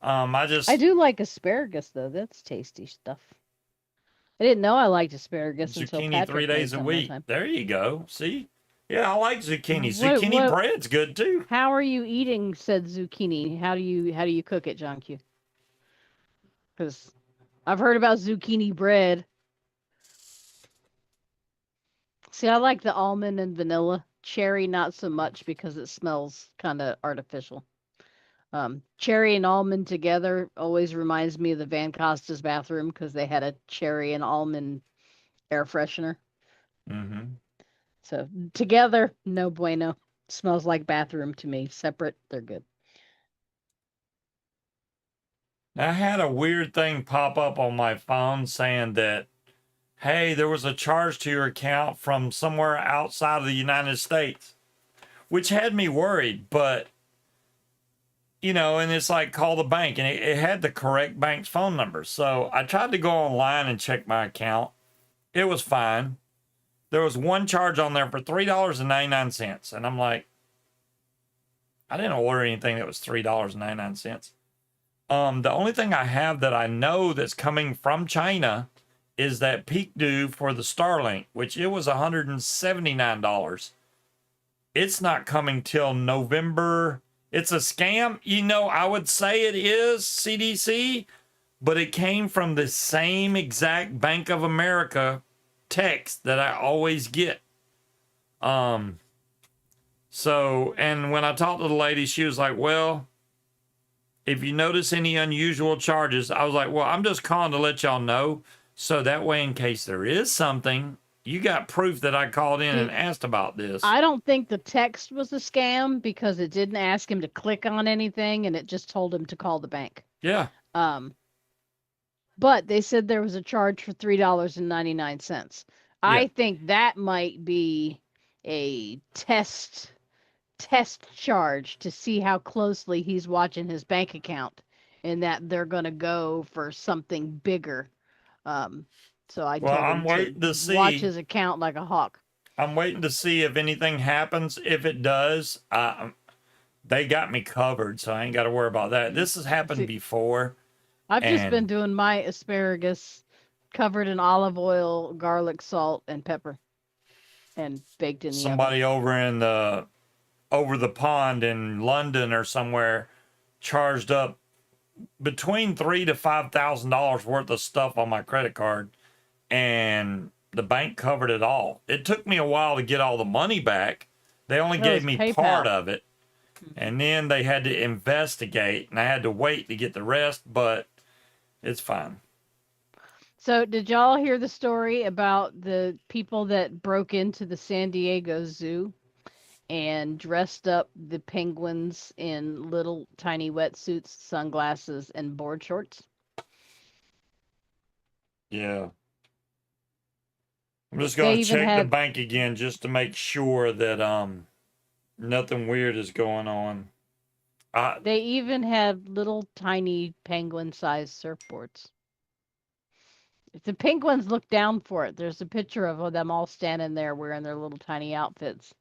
I I just do like asparagus though. That's tasty stuff. I didn't know I liked asparagus until zucchini three Patrick made days a some one week. time. There you go. See? Yeah, I like zucchini. What Zucchini what bread's good too. how are you eating said zucchini? How do you cook it, John Q? Cuz I've heard about zucchini bread. See, I like the almond and vanilla. Cherry not so much because it smells kind of artificial. Cherry and almond together always reminds me of the Van Costa's bathroom because they had a cherry and almond air freshener. Mm-hmm. So together, no bueno. Smells like bathroom to me. Separate, they're good. I had a weird thing pop up on my phone saying that, hey, there was a charge to your account from somewhere outside of the United States, which had me worried. But, and it's like call the bank, and it had the correct bank's phone number. So I tried to go online and check my account. It was fine. There was one charge on there for $3.99. And I'm like, I didn't order anything that was $3.99. The only thing I have that I know that's coming from China is that peak due for the Starlink, which it was $179. it's not coming till November. It's a scam. You know, I would say it is CDC, but it came from the same exact Bank of America text that I always get. So, and when I talked to the lady, she was like, well, if you notice any unusual charges, I was like, well, I'm just calling to let y'all know. So that way, in case there is something, you got proof that I called in and asked about this. I don't think the text was a scam because it didn't ask him to click on anything and it just told him to call the bank. Yeah. But they said there was a charge for $3.99. I think that might be a test charge to see how closely he's watching his bank account and that they're going to go for something bigger. So I told I'm him waiting to see. Watch his account like a hawk. I'm waiting to see if anything happens. If it does, they got me covered, so I ain't got to worry about that. This has happened before. I've just been doing my asparagus covered in olive oil, garlic, salt, and pepper, and baked in the somebody oven. over the pond in London or somewhere charged up between $3,000 to $5,000 worth of stuff on my credit card, and the bank covered it all. It took me a while to get all the money back. They only gave me PayPal. part of it, and then they had to investigate, and I had to wait to get the rest, but it's fine. So, did y'all hear the story about the people that broke into the San Diego Zoo and dressed up the penguins in little tiny wetsuits, sunglasses, and board shorts? Yeah. I'm just going to check the bank again just to make sure that nothing weird is going on. They even had little tiny penguin-sized surfboards. If the penguins look down for it, there's a picture of them all standing there wearing their little tiny outfits.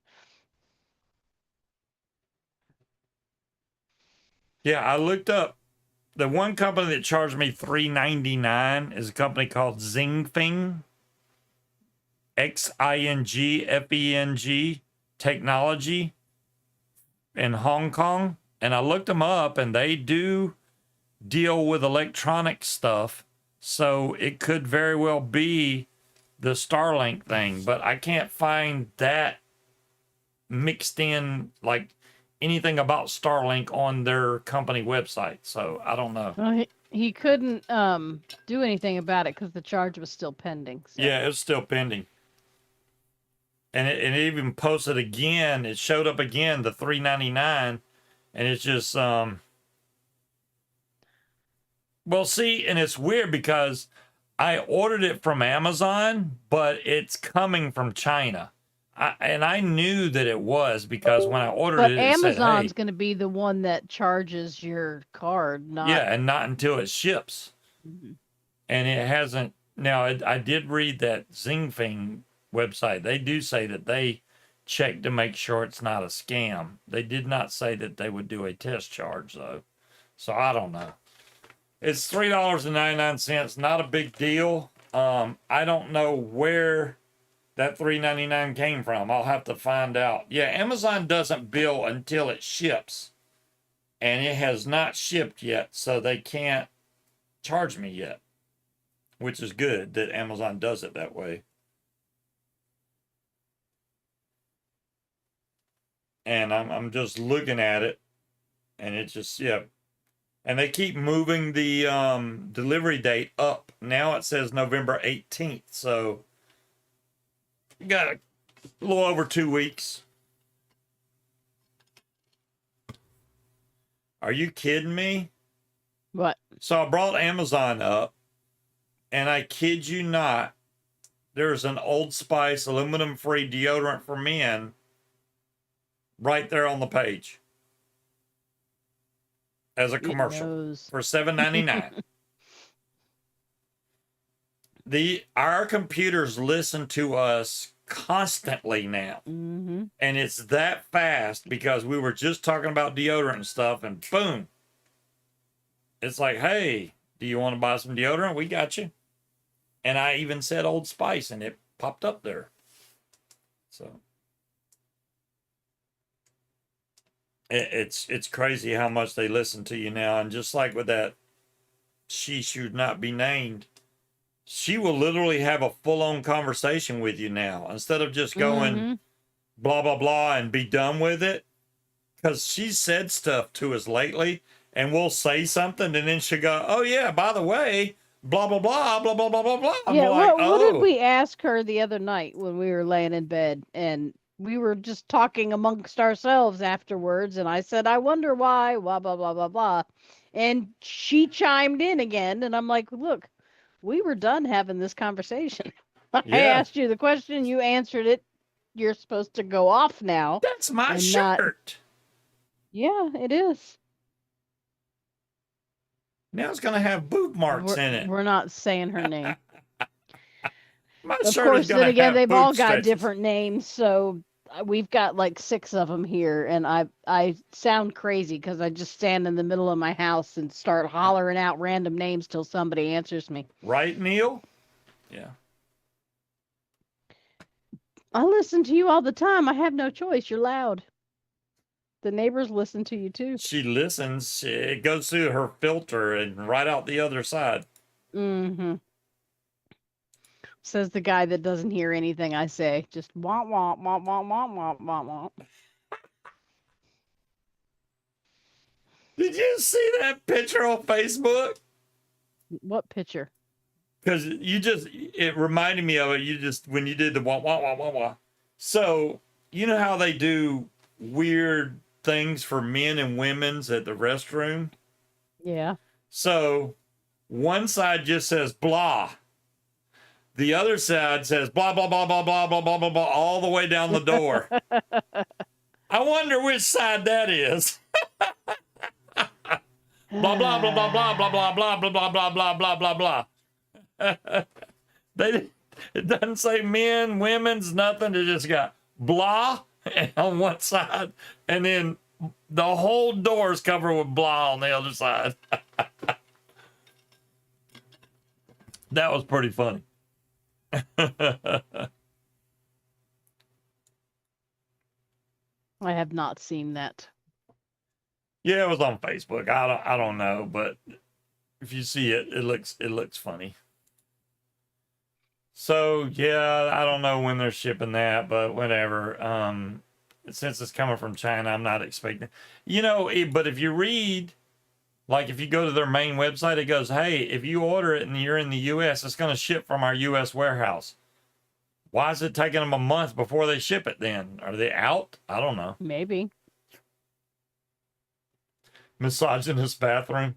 Yeah, I looked up. The one company that charged me $3.99 is a company called Xingfeng, XINGFENG Technology in Hong Kong. And I looked them up, and they do deal with electronic stuff. So it could very well be the Starlink thing, but I can't find that mixed in, like anything about Starlink on their company website. So I don't know. Well, he couldn't do anything about it because the charge was still pending. So. Yeah, it's still pending. And it even posted again. It showed up again, the $3.99, and it's just well, see, and it's weird because I ordered it from Amazon, but it's coming from China. And I knew that it was because when I ordered it Amazon's said, hey, going to be the one that charges your card, not... Yeah, and not until it ships. Mm-hmm. And it hasn't. Now, I did read that Xingfeng website. They do say that they check to make sure it's not a scam. They did not say that they would do a test charge, though. So I don't know. It's $3.99, not a big deal. I don't know where that $3.99 came from. I'll have to find out. Yeah, Amazon doesn't bill until it ships. And it has not shipped yet, so they can't charge me yet. Which is good that Amazon does it that way. And I'm just looking at it, and it's just, yeah. And they keep moving the delivery date up. Now it says November 18th. So you got a little over 2 weeks. Are you kidding me? What? So I brought Amazon up, and I kid you not, there's an Old Spice aluminum-free deodorant for men right there on the page. As a commercial for $7.99. Our computers listen to us constantly now. Mm-hmm. And it's that fast because we were just talking about deodorant and stuff, and boom. It's like, hey, do you want to buy some deodorant? We got you. And I even said Old Spice, and it popped up there. So It's crazy how much they listen to you now. And just like with that, she should not be named. She will literally have a full on conversation with you now instead of just going Mm-hmm. blah blah blah and be done with it. Because she's said stuff to us lately, and we'll say something, and then she'll go, "Oh yeah, by the way, blah blah blah blah blah blah blah blah." I'm Yeah, like, what did "Oh, we ask her the other night when we were laying in bed and we were just talking amongst ourselves afterwards and I said, "I wonder why, blah blah blah blah blah." And she chimed in again and I'm like, "Look, we were done having this conversation. I yeah, asked you the question, you answered it. You're supposed to go off now that's my and not." shirt." Yeah, it is. Now it's gonna have boob marks We're in it. we're not saying her name. My Of shirt is course, then gonna again, have they've boob all got stretches. different names, so we've got like six of them here, and I sound crazy because I just stand in the middle of my house and start hollering out random names till somebody answers me. Right, Neil? Yeah. I listen to you all the time. I have no choice. You're loud. The neighbors listen to you too. She listens. It goes through her filter and right out the other side. Mm-hmm. Says the guy that doesn't hear anything I say. Just womp womp womp womp womp womp womp womp. Did you see that picture on Facebook? What picture? Because it reminded me of it. You just, when you did the wah, wah, wah, wah, wah. So, you know how they do weird things for men and women's at the restroom? Yeah. So, one side just says blah. The other side says blah, blah, blah, blah, blah, blah, blah, blah, blah, all the way down the door. I wonder which side that is. Blah, blah, blah, blah, blah, blah, blah, blah, blah, blah, blah, blah, blah, blah, blah. They it doesn't say men, women's, nothing. It just got blah on one side, and then the whole door is covered with blah on the other side. That was pretty funny. I have not seen that. Yeah, it was on Facebook. I don't know, but if you see it, it looks funny. So yeah, I don't know when they're shipping that, but whatever. Since it's coming from China, I'm not expecting. But if you read, like if you go to their main website, it goes, "Hey, if you order it and you're in the U.S., it's going to ship from our U.S. warehouse." Why is it taking them a month before they ship it? Then are they out? I don't know. Maybe. Misogynist bathroom.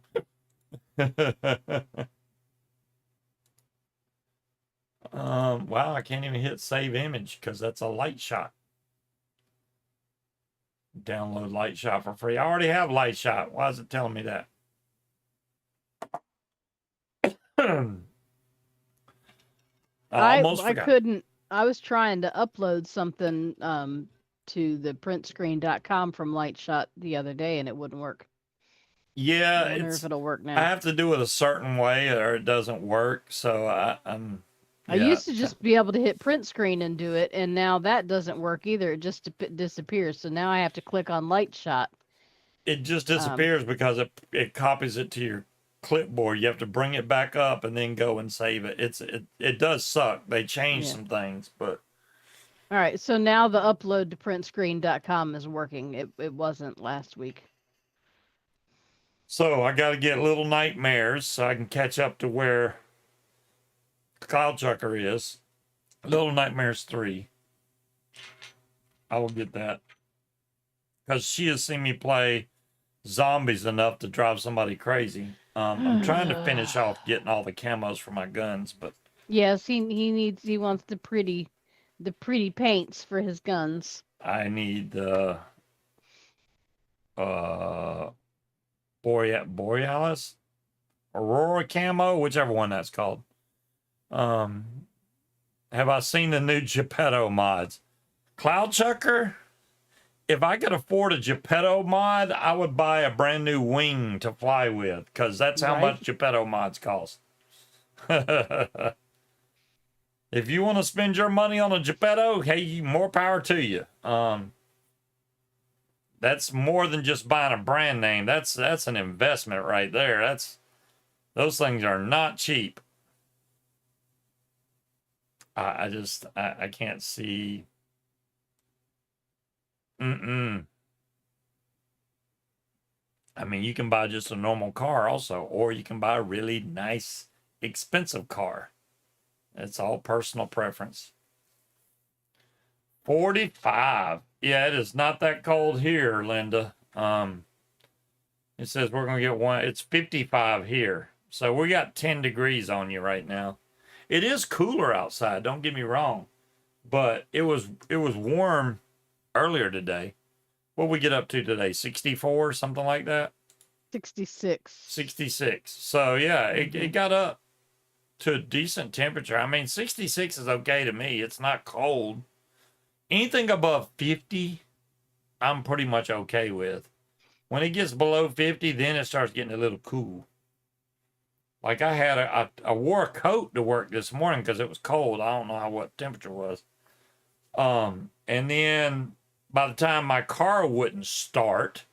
Wow, I can't even hit save image because that's a light shot. Download light shot for free. I already have light shot. Why is it telling me that? I almost I forgot. couldn't. I was trying to upload something to the printscreen.com from Lightshot the other day and it wouldn't work. Yeah, I wonder if it'll work I now. have to do it a certain way or it doesn't work. So I yeah. used to just be able to hit print screen and do it, and now that doesn't work either. It just disappears. So now I have to click on Lightshot. It just disappears because it copies it to your clipboard. You have to bring it back up and then go and save it. It does suck. They changed Yeah. some things, but All right, so now the upload to printscreen.com is working. It wasn't last week. so I got to get Little Nightmares so I can catch up to where Cloud Chucker is. Little Nightmares 3. I will get that because she has seen me play zombies enough to drive somebody crazy. I'm trying to finish off getting all the camos for my guns, but Yes, he wants the pretty paints for his guns. I need the Borealis, Aurora camo, whichever one that's called. Have I seen the new Geppetto mods? Cloud Chucker? If I could afford a Geppetto mod, I would buy a brand new wing to fly with, because that's how Right. much Geppetto mods cost. If you want to spend your money on a Geppetto, hey, more power to you. That's more than just buying a brand name. That's an investment right there. Those things are not cheap. I can't see. Mm-mm. I mean, you can buy just a normal car also, or you can buy a really nice, expensive car. It's all personal preference. 45. Yeah, it is not that cold here, Linda. It says we're gonna get one. It's 55 here. So we got 10 degrees on you right now. It is cooler outside, don't get me wrong. But it was warm earlier today. What we get up to today? 64, something like that? 66. 66. So yeah, it got up to a decent temperature. I mean, 66 is okay to me. It's not cold. Anything above 50, I'm pretty much okay with. When it gets below 50, then it starts getting a little cool. Like I wore a coat to work this morning because it was cold. I don't know what temperature was. And then by the time my car wouldn't start,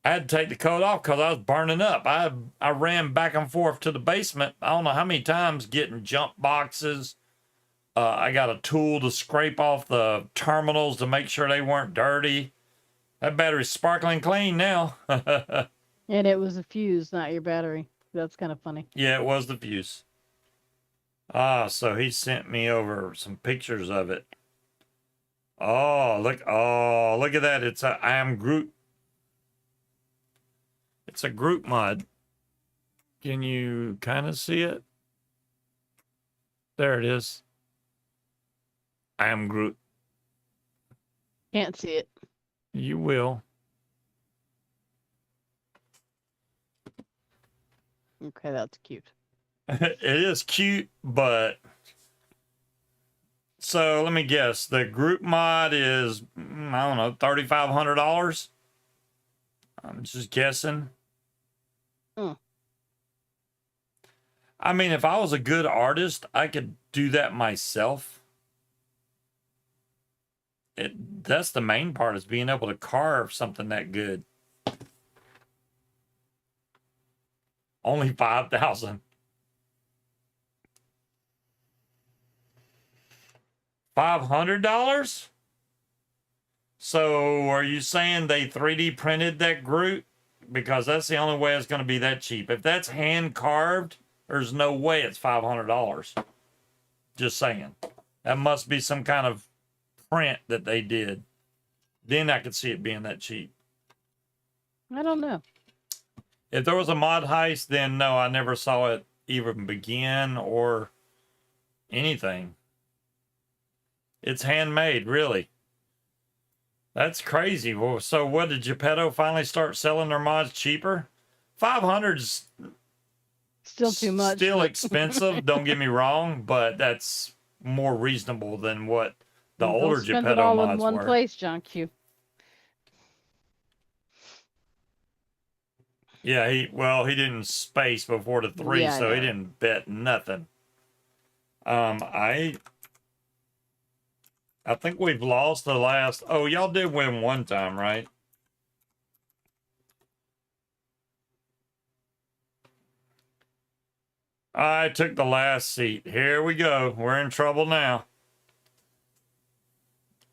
I had to take the coat off because I was burning up. I ran back and forth to the basement. I don't know how many times getting jump boxes. I got a tool to scrape off the terminals to make sure they weren't dirty. That battery's sparkling clean now. And it was a fuse, not your battery. That's kind of funny. Yeah, it was the fuse. So he sent me over some pictures of it. Oh, look at that. I am Groot. It's a Groot mod. Can you kind of see it? There it is. I am Groot. Can't see it. You will. Okay, that's cute. It is cute, but so let me guess. The group mod is I don't know, $3,500. I'm just guessing. I mean, if I was a good artist, I could do that myself. That's the main part, is being able to carve something that good. Only 5,000. $500? So are you saying they 3D printed that Groot? Because that's the only way it's going to be that cheap. If that's hand carved, there's no way it's $500. Just saying. That must be some kind of print that they did. Then I could see it being that cheap. I don't know. If there was a mod heist, then no, I never saw it even begin or anything. It's handmade, really. That's crazy. Well, so what, did Geppetto finally start selling their mods cheaper? 500's still too much. Still expensive, don't get me wrong, but that's more reasonable than what the older spend Geppetto it all mods in one were. place, John Q. Yeah, he didn't space before the 3, Yeah, so he didn't bet nothing. I think we've lost the last. Oh, y'all did win one time, right? I took the last seat. Here we go. We're in trouble now.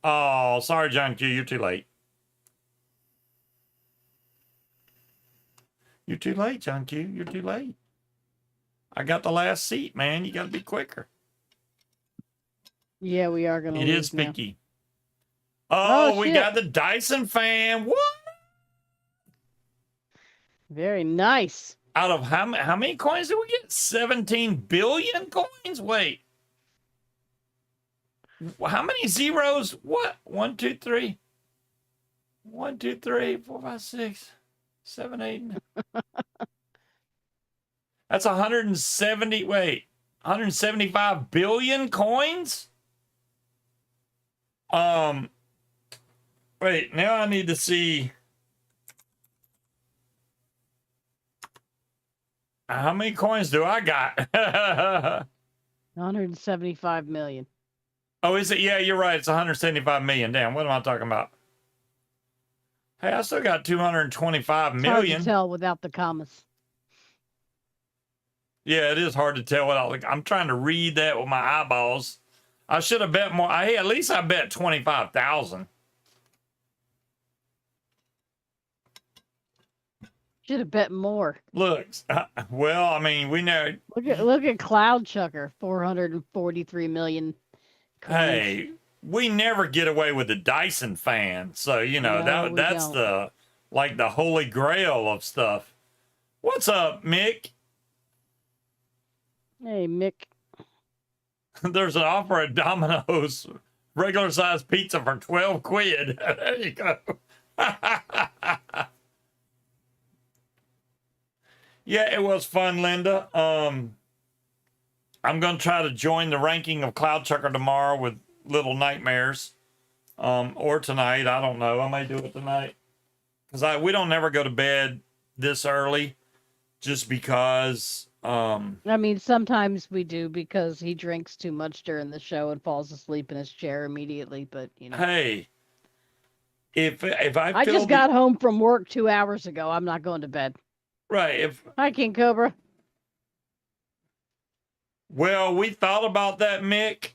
Oh, sorry, John Q. You're too late. You're too late, John Q. You're too late. I got the last seat, man. You got to be quicker. Yeah, we are going to lose It is now. picky. Oh, we shit. got the Dyson fan. What? Very nice. Out of how many coins did we get? 17 billion coins? Wait. How many zeros? What? 1, 2, 3. 1, 2, 3, 4, 5, 6, 7, 8. That's 170. Wait. 175 billion coins? Wait, now I need to see how many coins do I got? 175 million. Oh, is it? Yeah, you're right. It's 175 million. Damn, what am I talking about? Hey, I still got 225 It's hard to million. tell without the commas. Yeah, it is hard to tell without. Like, I'm trying to read that with my eyeballs. I should have bet more. Hey, at least I bet 25,000. Should have bet more. Look, well, I mean, we know. Look at Cloud Chucker, 443 million coins. Hey, we never get away with the Dyson fan, so you know No, that's don't. the like the holy grail of stuff. What's up, Mick? Hey, Mick. There's an offer at Domino's, regular size pizza for 12 quid. There you go. Yeah, it was fun, Linda. I'm gonna try to join the ranking of Cloud Chucker tomorrow with Little Nightmares, or tonight. I don't know. I may do it tonight because we don't never go to bed this early, just because. I mean, sometimes we do because he drinks too much during the show and falls asleep in his chair immediately. But you know, Hey, if I I feel just got home from work 2 hours ago. I'm not going to bed. right, Hi, King Cobra. well, we thought about that, Mick,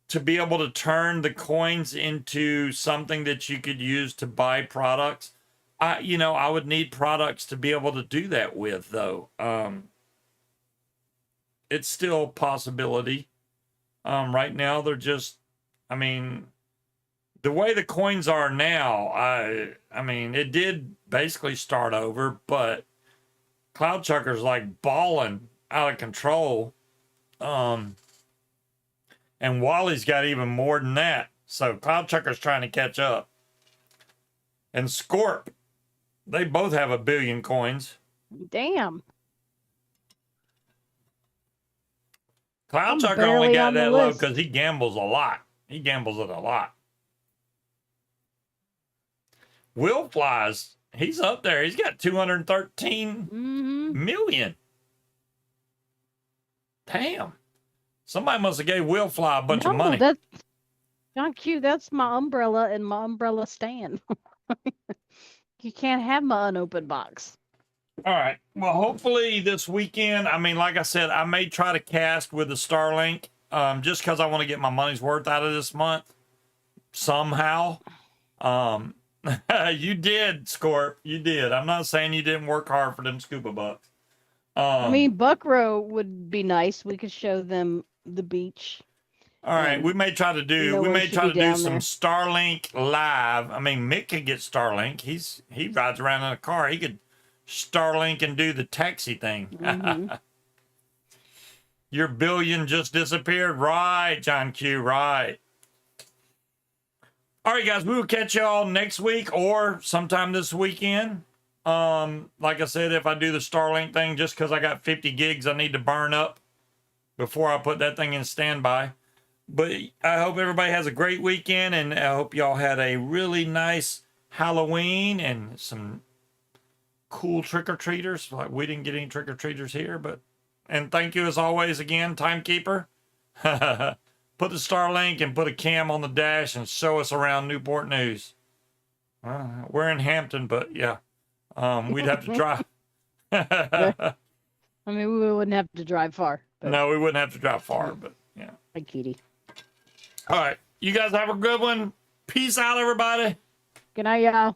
to be able to turn the coins into something that you could use to buy products. I would need products to be able to do that with, though. It's still a possibility. Right now, they're just, I mean, the way the coins are now, I mean, it did basically start over, but Cloud Chucker's like balling out of control. And Wally's got even more than that. So Cloud Chucker's trying to catch up. And Scorp, they both have 1 billion coins. Damn. Cloud I'm Chucker only barely got on the that low list. because he gambles a lot. He gambles it a lot. Will Flies, he's up there. He's got 213 million. Damn. Somebody must have gave Will Fly a bunch of money. That's John Q. That's my umbrella and my umbrella stand. You can't have my unopened box. All right. Well, hopefully this weekend, I mean, like I said, I may try to cast with the Starlink just because I want to get my money's worth out of this month somehow. You did, Scorp. You did. I'm not saying you didn't work hard for them scuba bucks. I mean, Buckrow would be nice. We could show them the beach. All right, we may try to do some there. Starlink live. I mean, Mick could get Starlink. He rides around in a car. He could Starlink and do the taxi thing. Mm-hmm. Your billion just disappeared. Right, John Q, right. All right, guys, we will catch y'all next week or sometime this weekend. Like I said, if I do the Starlink thing, just because I got 50 gigs I need to burn up before I put that thing in standby. But I hope everybody has a great weekend, and I hope y'all had a really nice Halloween and some cool trick-or-treaters. Like, we didn't get any trick-or-treaters here, and thank you as always again, Timekeeper. Put the Starlink and put a cam on the dash and show us around Newport News. We're in Hampton, but yeah, we'd have to drive. I mean, we wouldn't have to drive far. No, we wouldn't have to drive far, but yeah. Hi, Kitty. All right. You guys have a good one. Peace out, everybody. Good night, y'all.